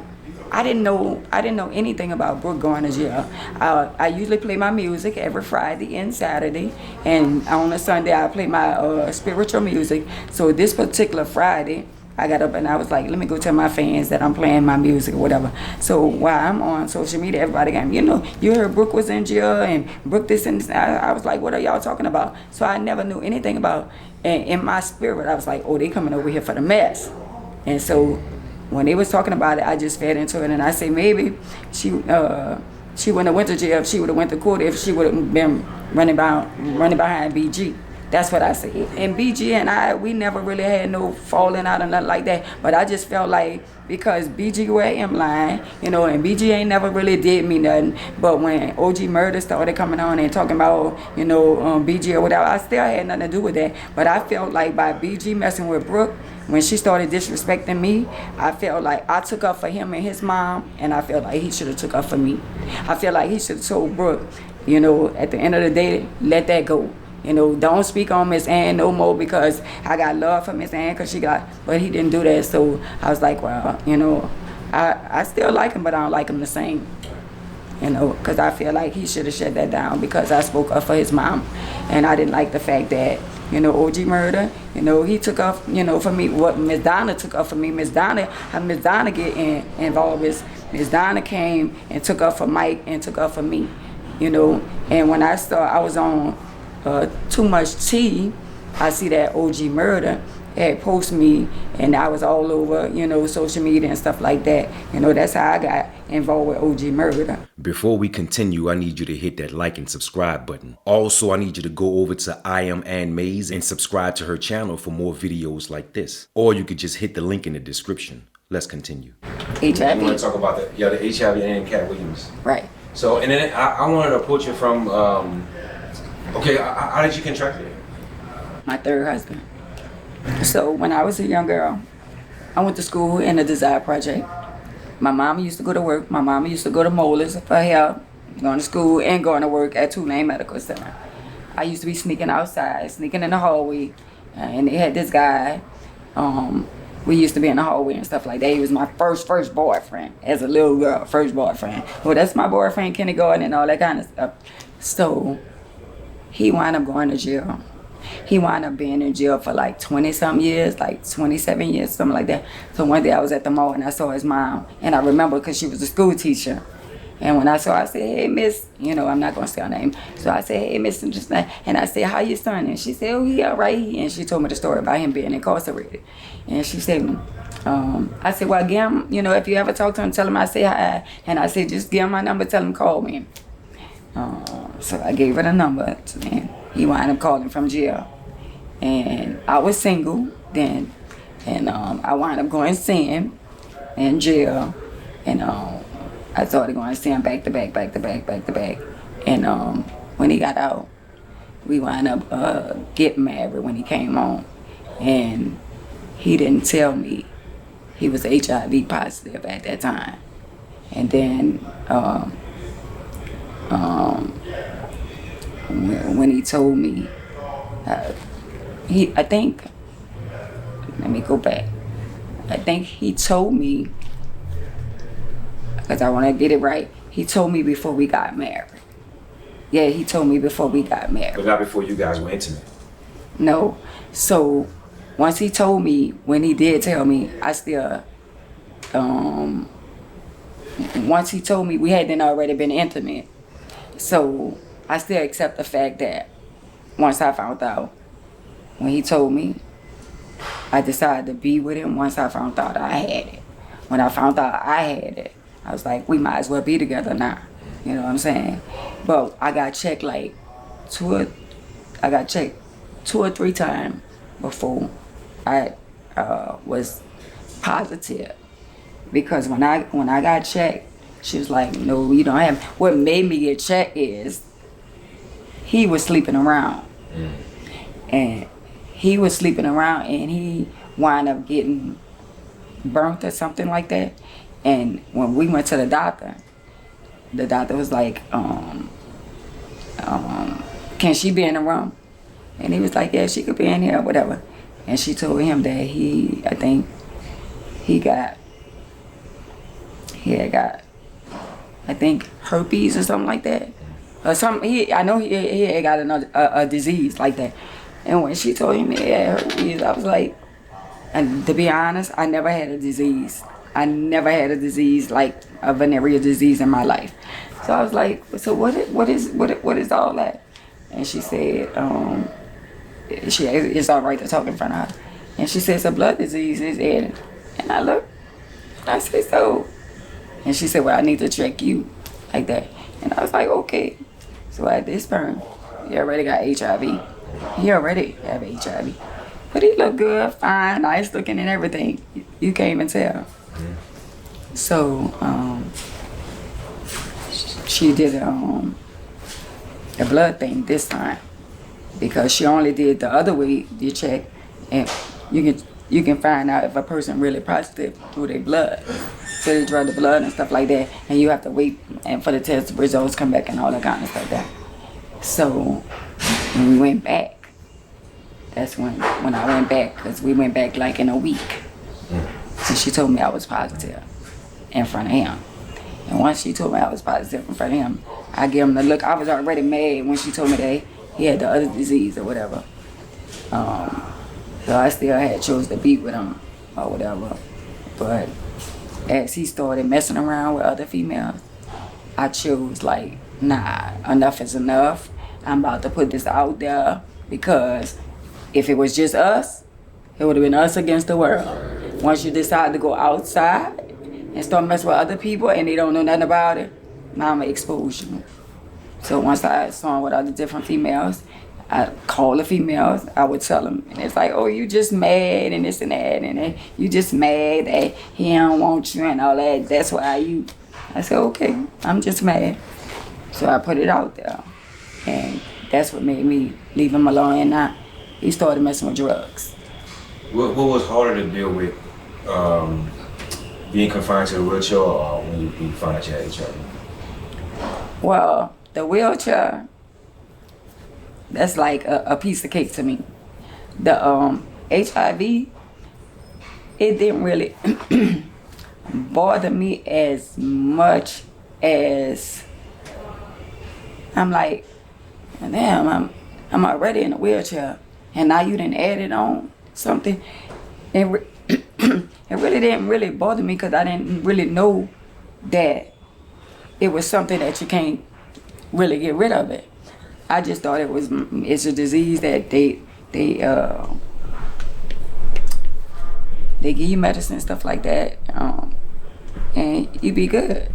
I didn't know anything about Brooke going to jail. I usually play my music every Friday and Saturday, and on a Sunday I play my spiritual music. So this particular Friday, I got up and I was like, let me go tell my fans that I'm playing my music or whatever. So while I'm on social media, everybody got, you know, you heard Brooke was in jail and Brooke this and this. I was like, what are y'all talking about? So I never knew anything about, and in my spirit, I was like, oh, they coming over here for the mess. And so when they was talking about it, I just fed into it, and I say maybe she wouldn't have went to jail if she would have went to court if she would have been running behind BG. That's what I said. And BG and I, we never really had no falling out or nothing like that. But I just felt like because BG were in line, you know, and BG ain't never really did me nothing. But when OG Murder started coming on and talking about, you know, BG or whatever, I still had nothing to do with that. But I felt like by BG messing with Brooke, when she started disrespecting me, I felt like I took up for him and his mom, and I felt like he should have took up for me. I feel like he should have told Brooke, you know, at the end of the day, let that go. You know, don't speak on Miss Ann no more because I got love for Miss Ann because but he didn't do that. So I was like, well, you know, I still like him, but I don't like him the same. You know, because I feel like he should have shut that down because I spoke up for his mom. And I didn't like the fact that, you know, OG Murder, you know, he took up, you know, for me, what Miss Donna took up for me. How Miss Donna get involved is Miss Donna came and took up for Mike and took up for me, you know. And when I was on Too Much Tea, I see that OG Murder had posted me, and I was all over, you know, social media and stuff like that. You know, that's how I got involved with OG Murder. Before we continue, I need you to hit that like and subscribe button. Also, I need you to go over to I Am Ann Mays and subscribe to her channel for more videos like this. Or you could just hit the link in the description. Let's continue. HIV. You want to talk about the HIV and Katt Williams. Right. So, and then I wanted to approach it from, okay, how did you contract it? My third husband. So when I was a young girl, I went to school in the Desire Project. My mama used to go to work. My mama used to go to Molars for help, going to school and going to work at Tulane Medical Center. I used to be sneaking outside, sneaking in the hallway, and they had this guy. We used to be in the hallway and stuff like that. He was my first boyfriend as a little girl, first boyfriend. Well, that's my boyfriend, kindergarten and all that kind of stuff. So he wound up going to jail. He wound up being in jail for like 20-something years, like 27 years, something like that. So one day I was at the mall and I saw his mom. And I remember because she was a school teacher. And when I saw her, I said, hey, miss, you know, I'm not going to say her name. So I said, hey, miss, and I said, how your son? And she said, oh, he all right. And she told me the story about him being incarcerated. And she said, I said, well, give him, you know, if you ever talk to him, tell him I say hi. And I said, just give him my number, tell him call me. So I gave her the number, and he wound up calling from jail. And I was single then, and I wound up going to see him in jail, and I started going to see him back to back. And when he got out, we wound up getting married when he came home, and he didn't tell me he was HIV positive at that time. And then when he told me, I think, let me go back. I think he told me, because I want to get it right, he told me before we got married. Yeah, he told me before we got married. But not before you guys were intimate. No. So once he told me, when he did tell me, I still, once he told me we hadn't already been intimate, so I still accept the fact that once I found out, when he told me, I decided to be with him once I found out I had it. When I found out I had it, I was like, we might as well be together now. You know what I'm saying? But I got checked like two or three times before I was positive. Because when I got checked, she was like, no, you don't have. What made me get checked is he was sleeping around. And he was sleeping around, and he wound up getting burnt or something like that. And when we went to the doctor was like, can she be in the room? And he was like, yeah, she could be in here or whatever. And she told him that he had got herpes or something like that. Or something. I know he had got a disease like that. And when she told him he had herpes, I was like, and to be honest, I never had a disease. I never had a disease like a venereal disease in my life. So I was like, so what is all that? And she said, it's all right to talk in front of her. And she said, it's a blood disease, is it? And I looked, and I said, so. And she said, well, I need to check you, like that. And I was like, okay. So at this point, he already got HIV. He already have HIV. But he looked good, fine, nice looking and everything. You can't even tell. So she did a blood thing this time, because she only did the other way you check, and you can find out if a person really positive through their blood. So they draw the blood and stuff like that, and you have to wait and for the test results come back and all that kind of stuff there. So when we went back, that's when I went back, because we went back like in a week. And she told me I was positive in front of him. And once she told me I was positive in front of him, I gave him the look. I was already mad when she told me that he had the other disease or whatever. So I still had chose to be with him or whatever. But as he started messing around with other females, I chose like, nah, enough is enough. I'm about to put this out there, because if it was just us, it would have been us against the world. Once you decide to go outside and start messing with other people and they don't know nothing about it, I'ma expose you. So once I saw with other different females, I call the females, I would tell them, and it's like, oh, you just mad and this and that, and you just mad that he don't want you and all that. That's why you. I said, okay, I'm just mad. So I put it out there, and that's what made me leave him alone. And now he started messing with drugs. What was harder to deal with, being confined to the wheelchair, or when you found out you had HIV? Well, the wheelchair, that's like a piece of cake to me. The HIV, it didn't really bother me as much as I'm like, damn, I'm already in a wheelchair, and now you didn't add it on something. It really didn't really bother me, because I didn't really know that it was something that you can't really get rid of it. I just thought it's a disease that they give you medicine, stuff like that, and you be good.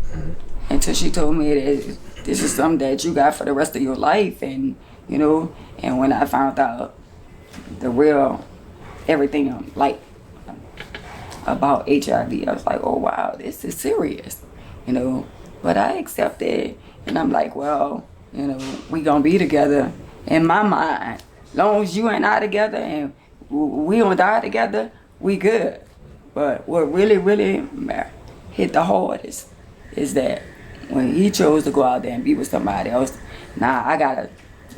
Until she told me that this is something that you got for the rest of your life. And, you know, and when I found out the real everything, like, about HIV, I was like, oh, wow, this is serious, you know. But I accepted it, and I'm like, well, you know, we gonna be together. In my mind, long as you and I together and we don't die together, we good. But what really, really hit the hardest is that when he chose to go out there and be with somebody else, now I gotta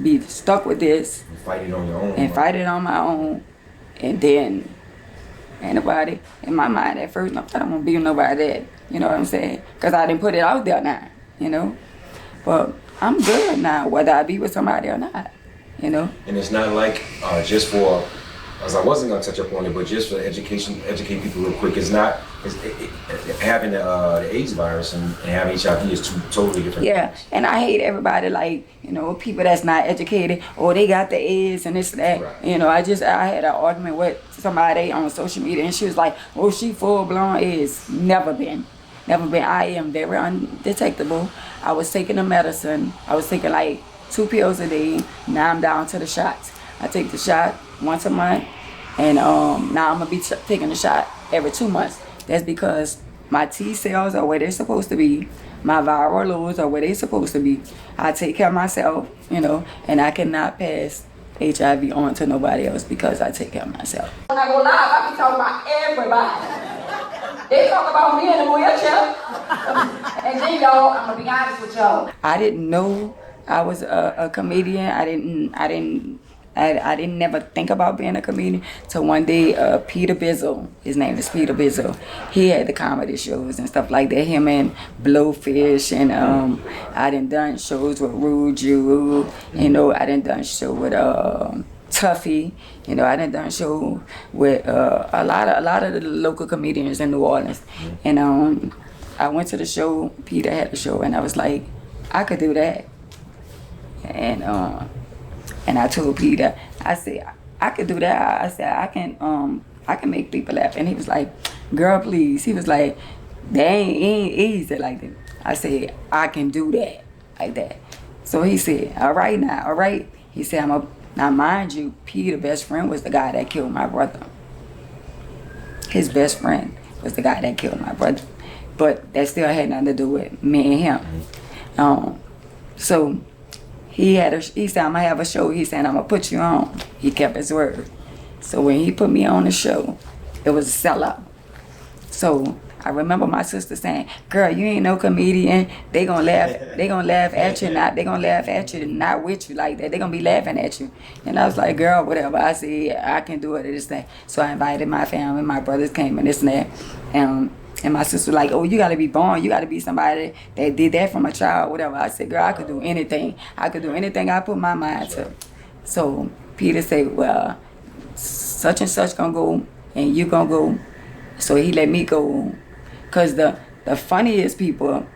be stuck with this and fight it on your own. And fight it on my own. And then ain't nobody in my mind at first, I don't want to be with nobody that, you know what I'm saying? Because I didn't put it out there now, you know? But I'm good now, whether I be with somebody or not, you know? And it's not like just for, as I wasn't going to touch up on it, but just for educate people real quick, having the AIDS virus and having HIV is two totally different things. And I hate everybody, like, you know, people that's not educated, or they got the AIDS and this and that. Right. You know, I had an argument with somebody on social media, and she was like, oh, she full-blown AIDS. Never been. I am very undetectable. I was taking the medicine. I was taking like 2 pills a day. Now I'm down to the shots. I take the shot once a month, and now I'm gonna be taking the shot every 2 months. That's because my T cells are where they're supposed to be. My viral loads are where they're supposed to be. I take care of myself, you know, and I cannot pass HIV on to nobody else because I take care of myself. When I go live, I be talking about everybody. They talk about me in the wheelchair. And then, y'all, I'm gonna be honest with y'all. I didn't know I was a comedian. I didn't never think about being a comedian till one day Peter Bizzle, his name is Peter Bizzle, he had the comedy shows and stuff like that, him and Blowfish, and I done shows with Rude Jew, you know, I done show with Tuffy, you know, I done show with a lot of the local comedians in New Orleans, and I went to the show, Peter had a show, and I was like, I could do that, and I told Peter, I said, I could do that. I said, I can make people laugh. And he was like, girl, please. He was like, they ain't easy like that. I said, I can do that, like that. So he said, all right now, all right. He said, now mind you, Peter's best friend was the guy that killed my brother. His best friend was the guy that killed my brother. But that still had nothing to do with me and him. So he said, I'm gonna have a show. He said, I'm gonna put you on. He kept his word. So when he put me on the show, it was a sellout. So I remember my sister saying, girl, you ain't no comedian. They gonna laugh at you, not with you like that. They gonna be laughing at you. And I was like, girl, whatever. I said, I can do it, this thing. So I invited my family, my brothers came and this and that. And my sister was like, oh, you got to be born. You got to be somebody that did that from a child, whatever. I said, girl, I could do anything. I could do anything I put my mind to. So Peter said, well, such and such going to go, and you going to go. So he let me go. Because the funniest people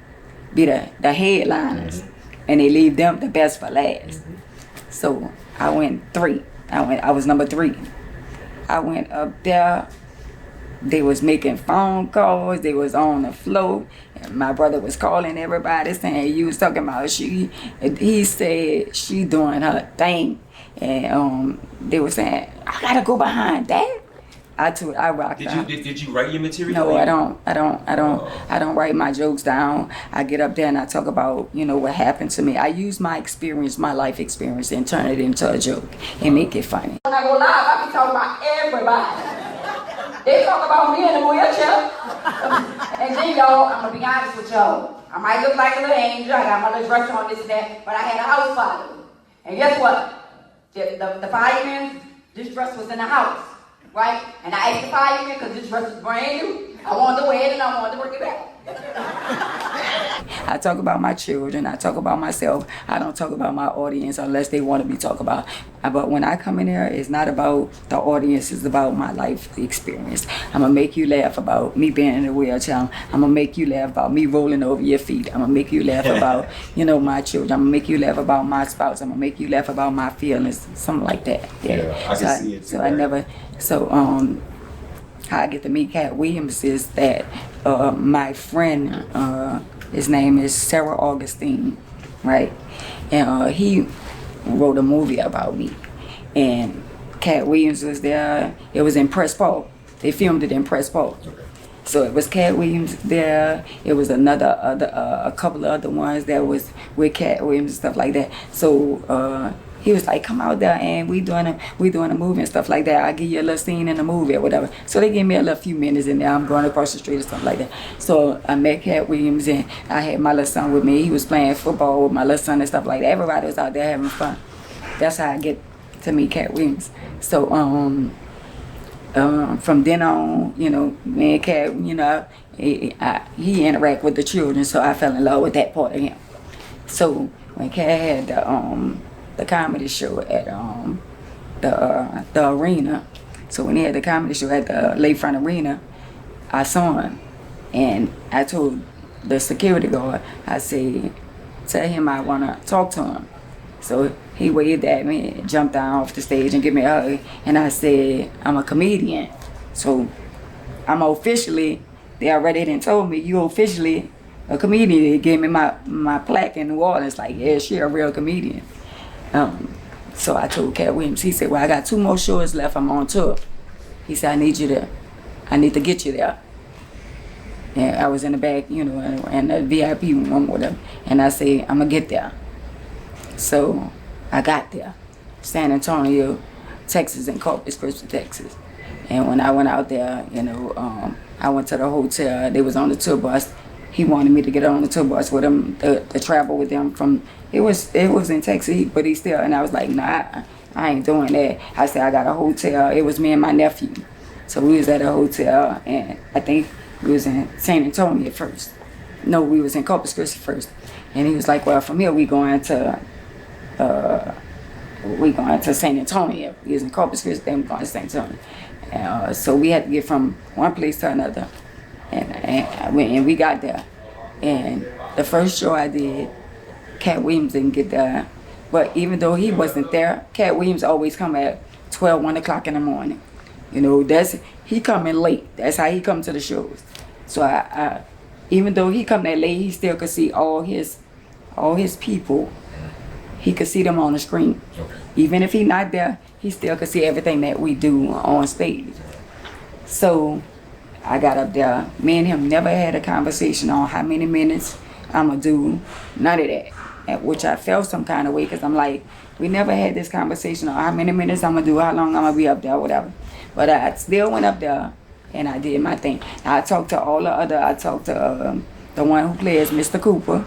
be the headliners, and they leave them the best for last. So I went 3. I was number 3. I went up there. They was making phone calls. They was on the floor. And my brother was calling everybody saying, you was talking about he said she doing her thing. And they were saying, I gotta go behind that. I rocked out. Did you write your material? No, I don't write my jokes down. I get up there and I talk about, you know, what happened to me. I use my experience, my life experience, and turn it into a joke and make it funny. When I go live, I be talking about everybody. They talk about me in the wheelchair. And then, y'all, I'm gonna be honest with y'all. I might look like a little angel. I got my little dress on, this and that, but I had a house fire. And guess what? The fireman, this dress was in the house, right? And I asked the fireman, because this dress was brand new. I wanted to wear it and I wanted to bring it back. I talk about my children. I talk about myself. I don't talk about my audience unless they want to be talked about. But when I come in here, it's not about the audience. It's about my life experience. I'm going to make you laugh about me being in a wheelchair. I'm going to make you laugh about me rolling over your feet. I'm going to make you laugh about, you know, my children. I'm going to make you laugh about my spouse. I'm going to make you laugh about my feelings. Something like that. Yeah, I can see it too. How I get to meet Katt Williams is that my friend, his name is Sarah Augustine, right? And he wrote a movie about me. And Katt Williams was there. It was in Press Park. They filmed it in Press Park. So it was Katt Williams there. It was a couple of other ones that was with Katt Williams and stuff like that. So he was like, come out there and we doing a movie and stuff like that. I'll give you a little scene in the movie or whatever. So they gave me a little few minutes in there. I'm going across the street or something like that. So I met Katt Williams and I had my little son with me. He was playing football with my little son and stuff like that. Everybody was out there having fun. That's how I get to meet Katt Williams. So from then on, you know, me and Katt, you know, he interact with the children, so I fell in love with that part of him. So when Katt had the comedy show at the arena, so when he had the comedy show at the Lakefront Arena, I saw him, and I told the security guard, I said, tell him I want to talk to him. So he waved at me and jumped down off the stage and gave me a hug. And I said, I'm a comedian. So I'm officially, they already done told me, you officially a comedian. They gave me my plaque in New Orleans, like, yeah, she a real comedian. So I told Katt Williams, he said, well, I got 2 more shows left, I'm on tour. He said, I need to get you there. And I was in the back, you know, and the VIP room with him. And I said, I'm gonna get there. So I got there, San Antonio, Texas, and Corpus Christi, Texas. And when I went out there, you know, I went to the hotel. They was on the tour bus. He wanted me to get on the tour bus with him, to travel with them from. It was in Texas, but he still. And I was like, nah, I ain't doing that. I said I got a hotel. It was me and my nephew, so we was at a hotel, and I think we was in San Antonio first. No, we was in Corpus Christi first. And he was like, well, from here we going to San Antonio. We was in Corpus Christi, then we going to San Antonio. So we had to get from one place to another. And we got there. And the first show I did, Katt Williams didn't get there. But even though he wasn't there, Katt Williams always come at 12, 1 o'clock in the morning. You know, he come in late. That's how he come to the shows. So I even though he come that late, he still could see all his people. He could see them on the screen. Okay. Even if he not there, he still could see everything that we do on stage. So I got up there. Me and him never had a conversation on how many minutes I'm going to do. None of that. At which I felt some kind of way, because I'm like, we never had this conversation on how many minutes I'm going to do, how long I'm going to be up there, whatever. But I still went up there and I did my thing. I talked to I talked to the one who plays Mr. Cooper.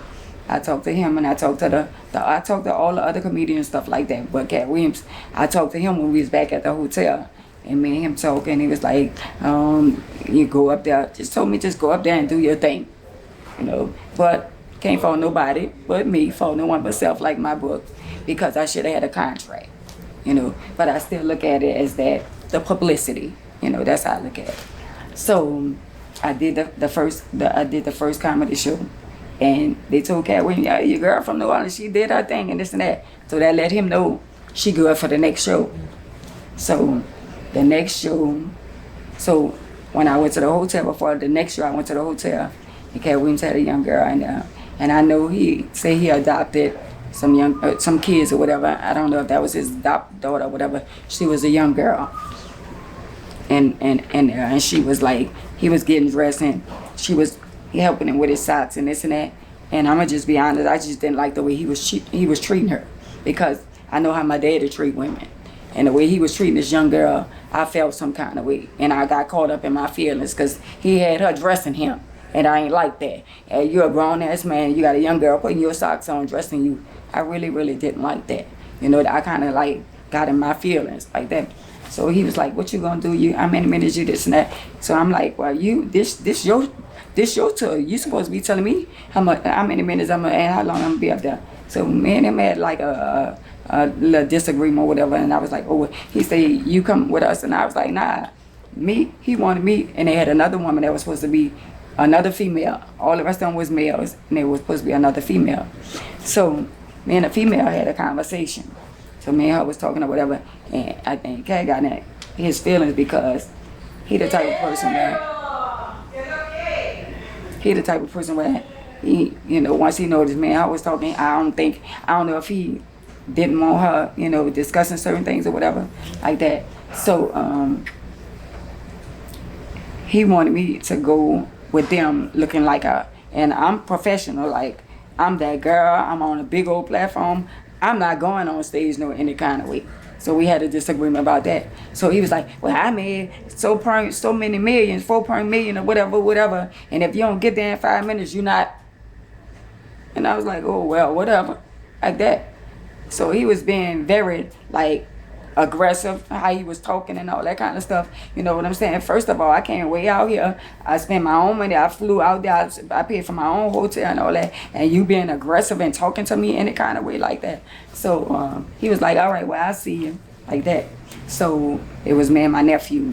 I talked to him, and I talked to all the other comedians, stuff like that. But Katt Williams, I talked to him when we was back at the hotel, and me and him talking. He was like, "You go up there." Just told me, just go up there and do your thing, you know. But can't fault nobody but me, fault no one but self, like my book, because I should have had a contract, you know. But I still look at it as the publicity, you know. That's how I look at it. So I did the first comedy show. And they told Katt Williams, yeah, your girl from New Orleans, she did her thing and this and that. So that let him know she good for the next show. So the next show, so when I went to the hotel before the next show, I went to the hotel, and Katt Williams had a young girl in there. And I know he said he adopted some kids or whatever. I don't know if that was his adopted daughter or whatever. She was a young girl. And she was like, he was getting dressed and she was helping him with his socks and this and that. And I'm gonna just be honest, I just didn't like the way he was treating her, because I know how my daddy treat women, and the way he was treating this young girl, I felt some kind of way, and I got caught up in my feelings because he had her dressing him, and I ain't like that. And you're a grown ass man, you got a young girl putting your socks on, dressing you. I really, really didn't like that. You know, I kind of like got in my feelings like that. So he was like, "What you gonna do? How many minutes you this and that?" So I'm like, "Well, this your tour. You supposed to be telling me how many minutes I'm gonna and how long I'm gonna be up there." So me and him had like a little disagreement or whatever, and I was like, "Oh," he said, "You come with us," and I was like, "Nah." He wanted me, and they had another woman that was supposed to be another female. All the rest of them was males, and they was supposed to be another female. So me and the female had a conversation. So me and her was talking or whatever, and I think Katt got in his feelings because he the type of person where he, once he noticed me, I was talking. I don't know if he didn't want her, discussing certain things or whatever like that. So he wanted me to go with them looking like and I'm professional, like I'm that girl, I'm on a big old platform. I'm not going on stage no any kind of way. So we had a disagreement about that. So he was like, well, I made so many millions, 4 million or whatever. And if you don't get there in 5 minutes, you're not. And I was like, oh, well, whatever, like that. So he was being very, like, aggressive, how he was talking and all that kind of stuff. You know what I'm saying? First of all, I came way out here. I spent my own money. I flew out there. I paid for my own hotel and all that. And you being aggressive and talking to me any kind of way like that. So he was like, all right, well, I'll see you, like that. So it was me and my nephew.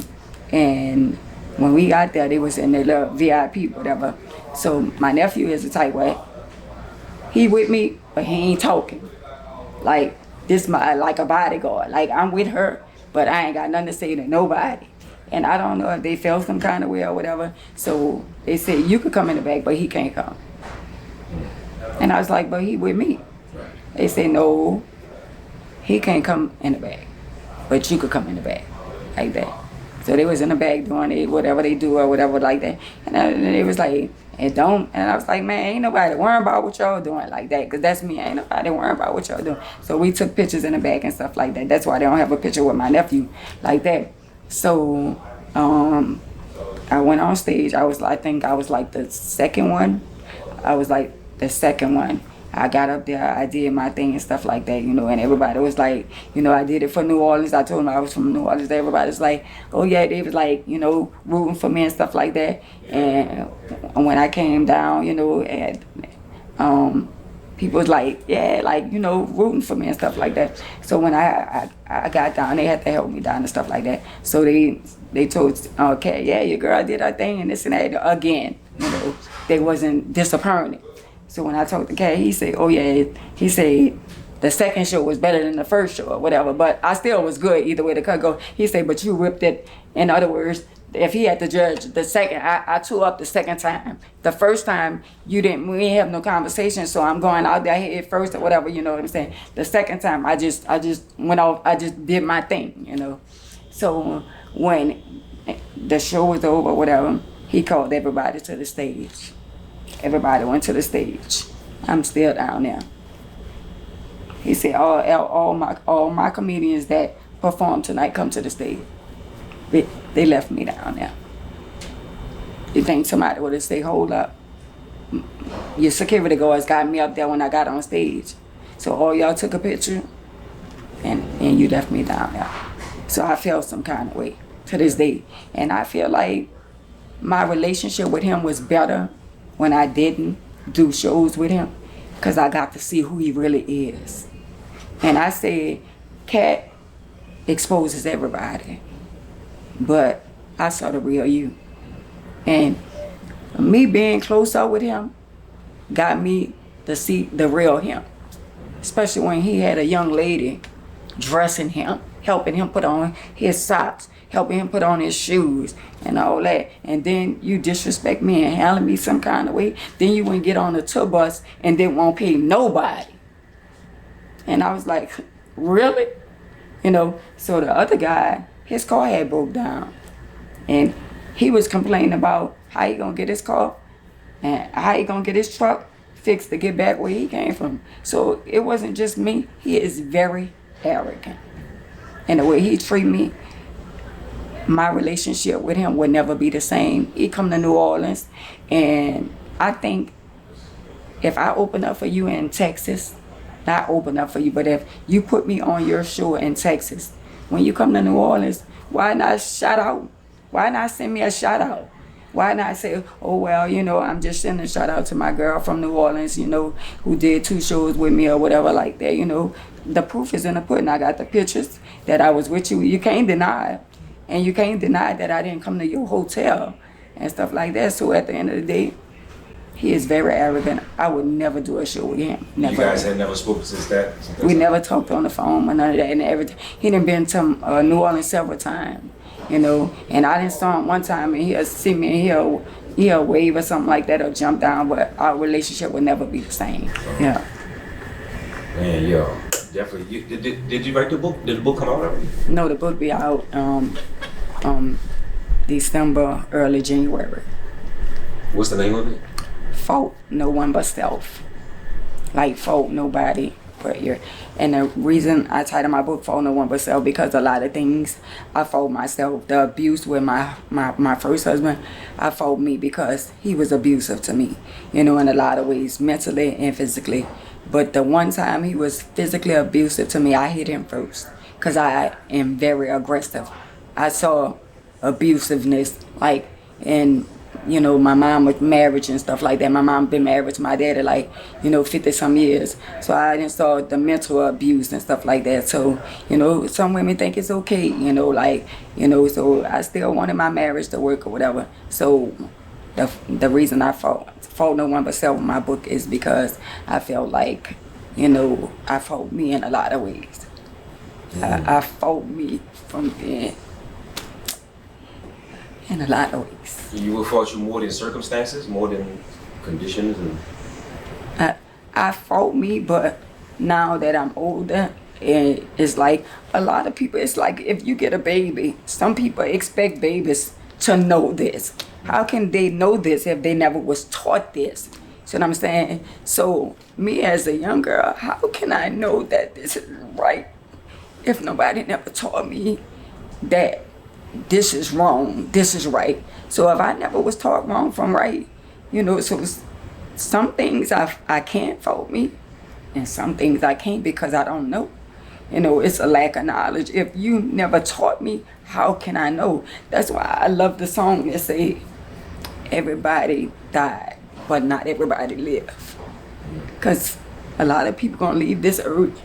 And when we got there, they was in their little VIP, whatever. So my nephew is the type where he with me, but he ain't talking. Like, this like a bodyguard. Like, I'm with her, but I ain't got nothing to say to nobody. And I don't know if they felt some kind of way or whatever. So they said, you could come in the back, but he can't come. And I was like, but he with me. They said, no, he can't come in the back, but you could come in the back, like that. So they was in the back doing it, whatever they do or whatever like that. And it was like, and I was like, man, ain't nobody worrying about what y'all doing like that, because that's me. Ain't nobody worrying about what y'all doing. So we took pictures in the back and stuff like that. That's why they don't have a picture with my nephew like that. So I went on stage. I think I was like the second one. I got up there, I did my thing and stuff like that, and everybody was like, I did it for New Orleans. I told them I was from New Orleans. Everybody's like, oh yeah, they was like, rooting for me and stuff like that. And when I came down, and people was like, yeah, like, rooting for me and stuff like that. So when I got down, they had to help me down and stuff like that. So they told, okay, yeah, your girl did her thing and this and that again. They wasn't disappointed. So when I talked to Katt, he said, oh yeah, he said the second show was better than the first show or whatever, but I still was good either way the cut go. He said, but you ripped it. In other words, if he had to judge the second, I tore up the second time. The first time we didn't have no conversation, so I'm going out there head first or whatever, you know what I'm saying? The second time I just went off, I just did my thing, So when the show was over, whatever, he called everybody to the stage. Everybody went to the stage. I'm still down there. He said, all my comedians that perform tonight come to the stage. They left me down there. You think somebody would have said, hold up. Your security guards got me up there when I got on stage. So all y'all took a picture and you left me down there. So I felt some kind of way to this day. And I feel like my relationship with him was better when I didn't do shows with him, because I got to see who he really is. And I said, Katt exposes everybody, but I saw the real you. And me being close up with him got me to see the real him, especially when he had a young lady dressing him, helping him put on his socks, helping him put on his shoes and all that. And then you disrespect me and handle me some kind of way. Then you wouldn't get on a tour bus and then won't pay nobody. And I was like, really? So the other guy, his car had broke down. And he was complaining about how he gonna get his car and how he gonna get his truck fixed to get back where he came from. So it wasn't just me. He is very arrogant. And the way he treat me, my relationship with him would never be the same. He come to New Orleans, and I think if I open up for you in Texas, not open up for you, but if you put me on your show in Texas, when you come to New Orleans, why not shout out? Why not send me a shout out? Why not say, oh, well, I'm just sending a shout out to my girl from New Orleans, who did 2 shows with me or whatever like that, The proof is in the pudding. I got the pictures that I was with you. You can't deny it. And you can't deny that I didn't come to your hotel and stuff like that. So at the end of the day, he is very arrogant. I would never do a show with him. Never. You guys had never spoken since that? We never talked on the phone or none of that. And everything. He done been to New Orleans several times, And I didn't saw him one time, and he'll see me, and Yeah, wave or something like that, or jump down, but our relationship would never be the same. Yeah. Man, yo, definitely. Did you write the book? Did the book come out already? No, the book be out December, early January. What's the name of it? Fault no one but self. Like fault nobody but you. And the reason I titled my book Fault No One But Self, because a lot of things I fault myself. The abuse with my first husband, I fault me because he was abusive to me, you know, in a lot of ways, mentally and physically. But the one time he was physically abusive to me, I hit him first because I am very aggressive. I saw abusiveness, like in, you know, my mom with marriage and stuff like that. My mom been married to my daddy like, you know, 50 some years. So I didn't saw the mental abuse and stuff like that. So, you know, some women think it's okay, you know, like, you know, so I still wanted my marriage to work or whatever. So the reason I fault no one but self in my book is because I felt like, you know, I fault me in a lot of ways. I fault me from being in a lot of ways. You would fault you more than circumstances, more than conditions, and I fault me, but now that I'm older, it's like a lot of people. It's like if you get a baby, some people expect babies to know this. How can they know this if they never was taught this? See what I'm saying? So me as a young girl, how can I know that this is right if nobody never taught me that this is wrong, this is right? So if I never was taught wrong from right, you know, so some things I can't fault me, and some things I can't because I don't know. You know, it's a lack of knowledge. If you never taught me, how can I know? That's why I love the song that say, everybody died, but not everybody lived. Because a lot of people gonna leave this earth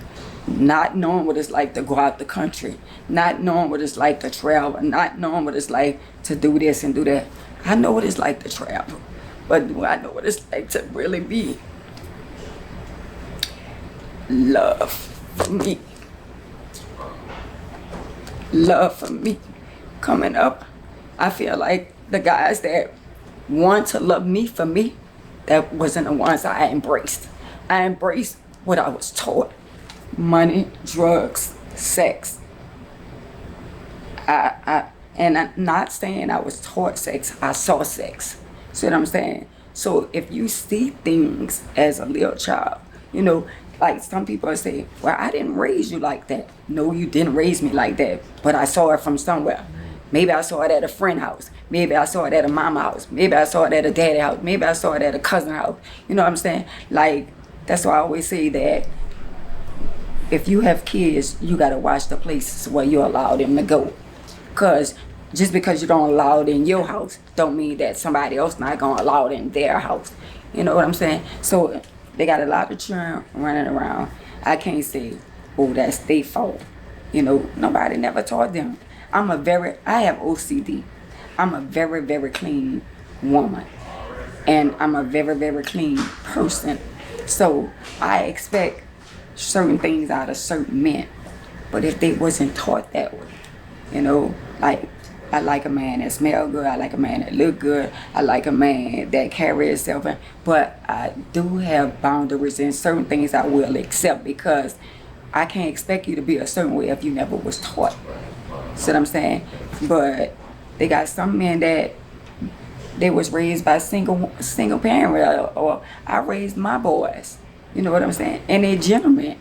not knowing what it's like to go out the country, not knowing what it's like to travel, not knowing what it's like to do this and do that. I know what it's like to travel, but do I know what it's like to really be love for me? Love for me. Coming up, I feel like the guys that want to love me for me, that wasn't the ones I embraced. I embraced what I was taught. Money, drugs, sex. And I'm not saying I was taught sex, I saw sex. See what I'm saying? So if you see things as a little child, you know, like some people say, well, I didn't raise you like that. No, you didn't raise me like that, but I saw it from somewhere. Maybe I saw it at a friend house. Maybe I saw it at a mama house. Maybe I saw it at a daddy house. Maybe I saw it at a cousin house. You know what I'm saying? Like, that's why I always say that if you have kids, you got to watch the places where you allow them to go. Because just because you don't allow it in your house, don't mean that somebody else not going to allow it in their house. You know what I'm saying? So they got a lot of children running around. I can't say, oh, that's their fault. You know, nobody never taught them. I have OCD. I'm a very, very clean woman. And I'm a very, very clean person. So I expect certain things out of certain men. But if they wasn't taught that way, you know, like I like a man that smell good, I like a man that look good, I like a man that carry himself, but I do have boundaries and certain things I will accept because I can't expect you to be a certain way if you never was taught. See what I'm saying? But they got some men that they was raised by single parent, or I raised my boys. You know what I'm saying? And they're gentlemen.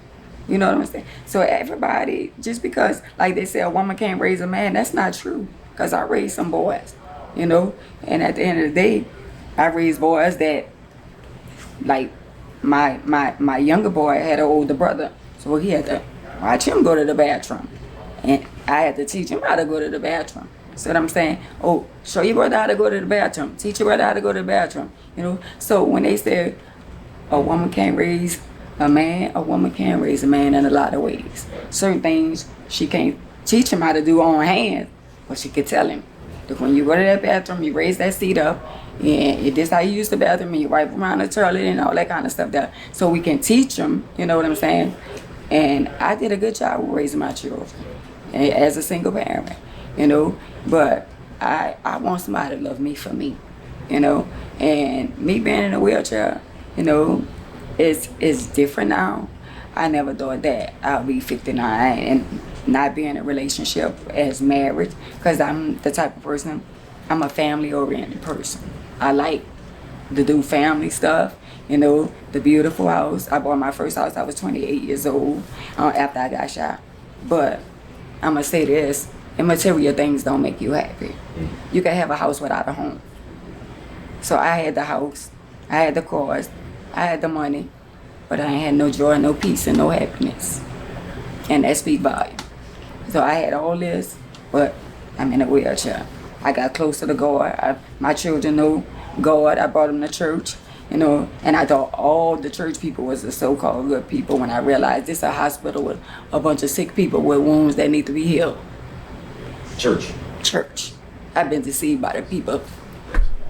You know what I'm saying? So everybody, just because, like they say, a woman can't raise a man, that's not true. Because I raised some boys, you know? And at the end of the day, I raised boys that, like, my younger boy had an older brother. So he had to watch him go to the bathroom. And I had to teach him how to go to the bathroom. See what I'm saying? Oh, show your brother how to go to the bathroom. Teach your brother how to go to the bathroom. You know? So when they say a woman can't raise a man, a woman can raise a man in a lot of ways. Certain things she can't teach him how to do on hand, but she could tell him that when you go to that bathroom, you raise that seat up, and this how you use the bathroom, and you wipe around the toilet and all that kind of stuff there. So we can teach him, you know what I'm saying? And I did a good job with raising my children as a single parent, you know. But I want somebody to love me for me. you know. And me being in a wheelchair, you know, it's different now. I never thought that I'll be 59 and not be in a relationship as married, because I'm the type of person, I'm a family-oriented person. I like to do family stuff, you know, the beautiful house. I bought my first house, I was 28 years old after I got shot. But I'm going to say this, immaterial things don't make you happy. You can have a house without a home. So I had the house, I had the cars, I had the money, but I ain't had no joy, no peace, and no happiness. And that speaks volume. So I had all this, but I'm in a wheelchair. I got closer to God. My children know God. I brought them to church, you know, and I thought all the church people was the so-called good people when I realized this is a hospital with a bunch of sick people with wounds that need to be healed. Church. I've been deceived by the people,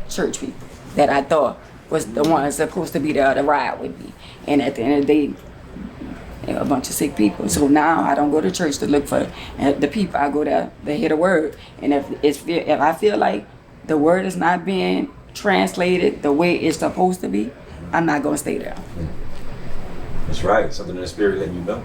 church people, that I thought was the ones supposed to be there to ride with me. And at the end of the day, a bunch of sick people. So now I don't go to church to look for the people. I go there to hear the word. And if I feel like the word is not being translated the way it's supposed to be, I'm not going to stay there. That's right. Something in the spirit letting you know.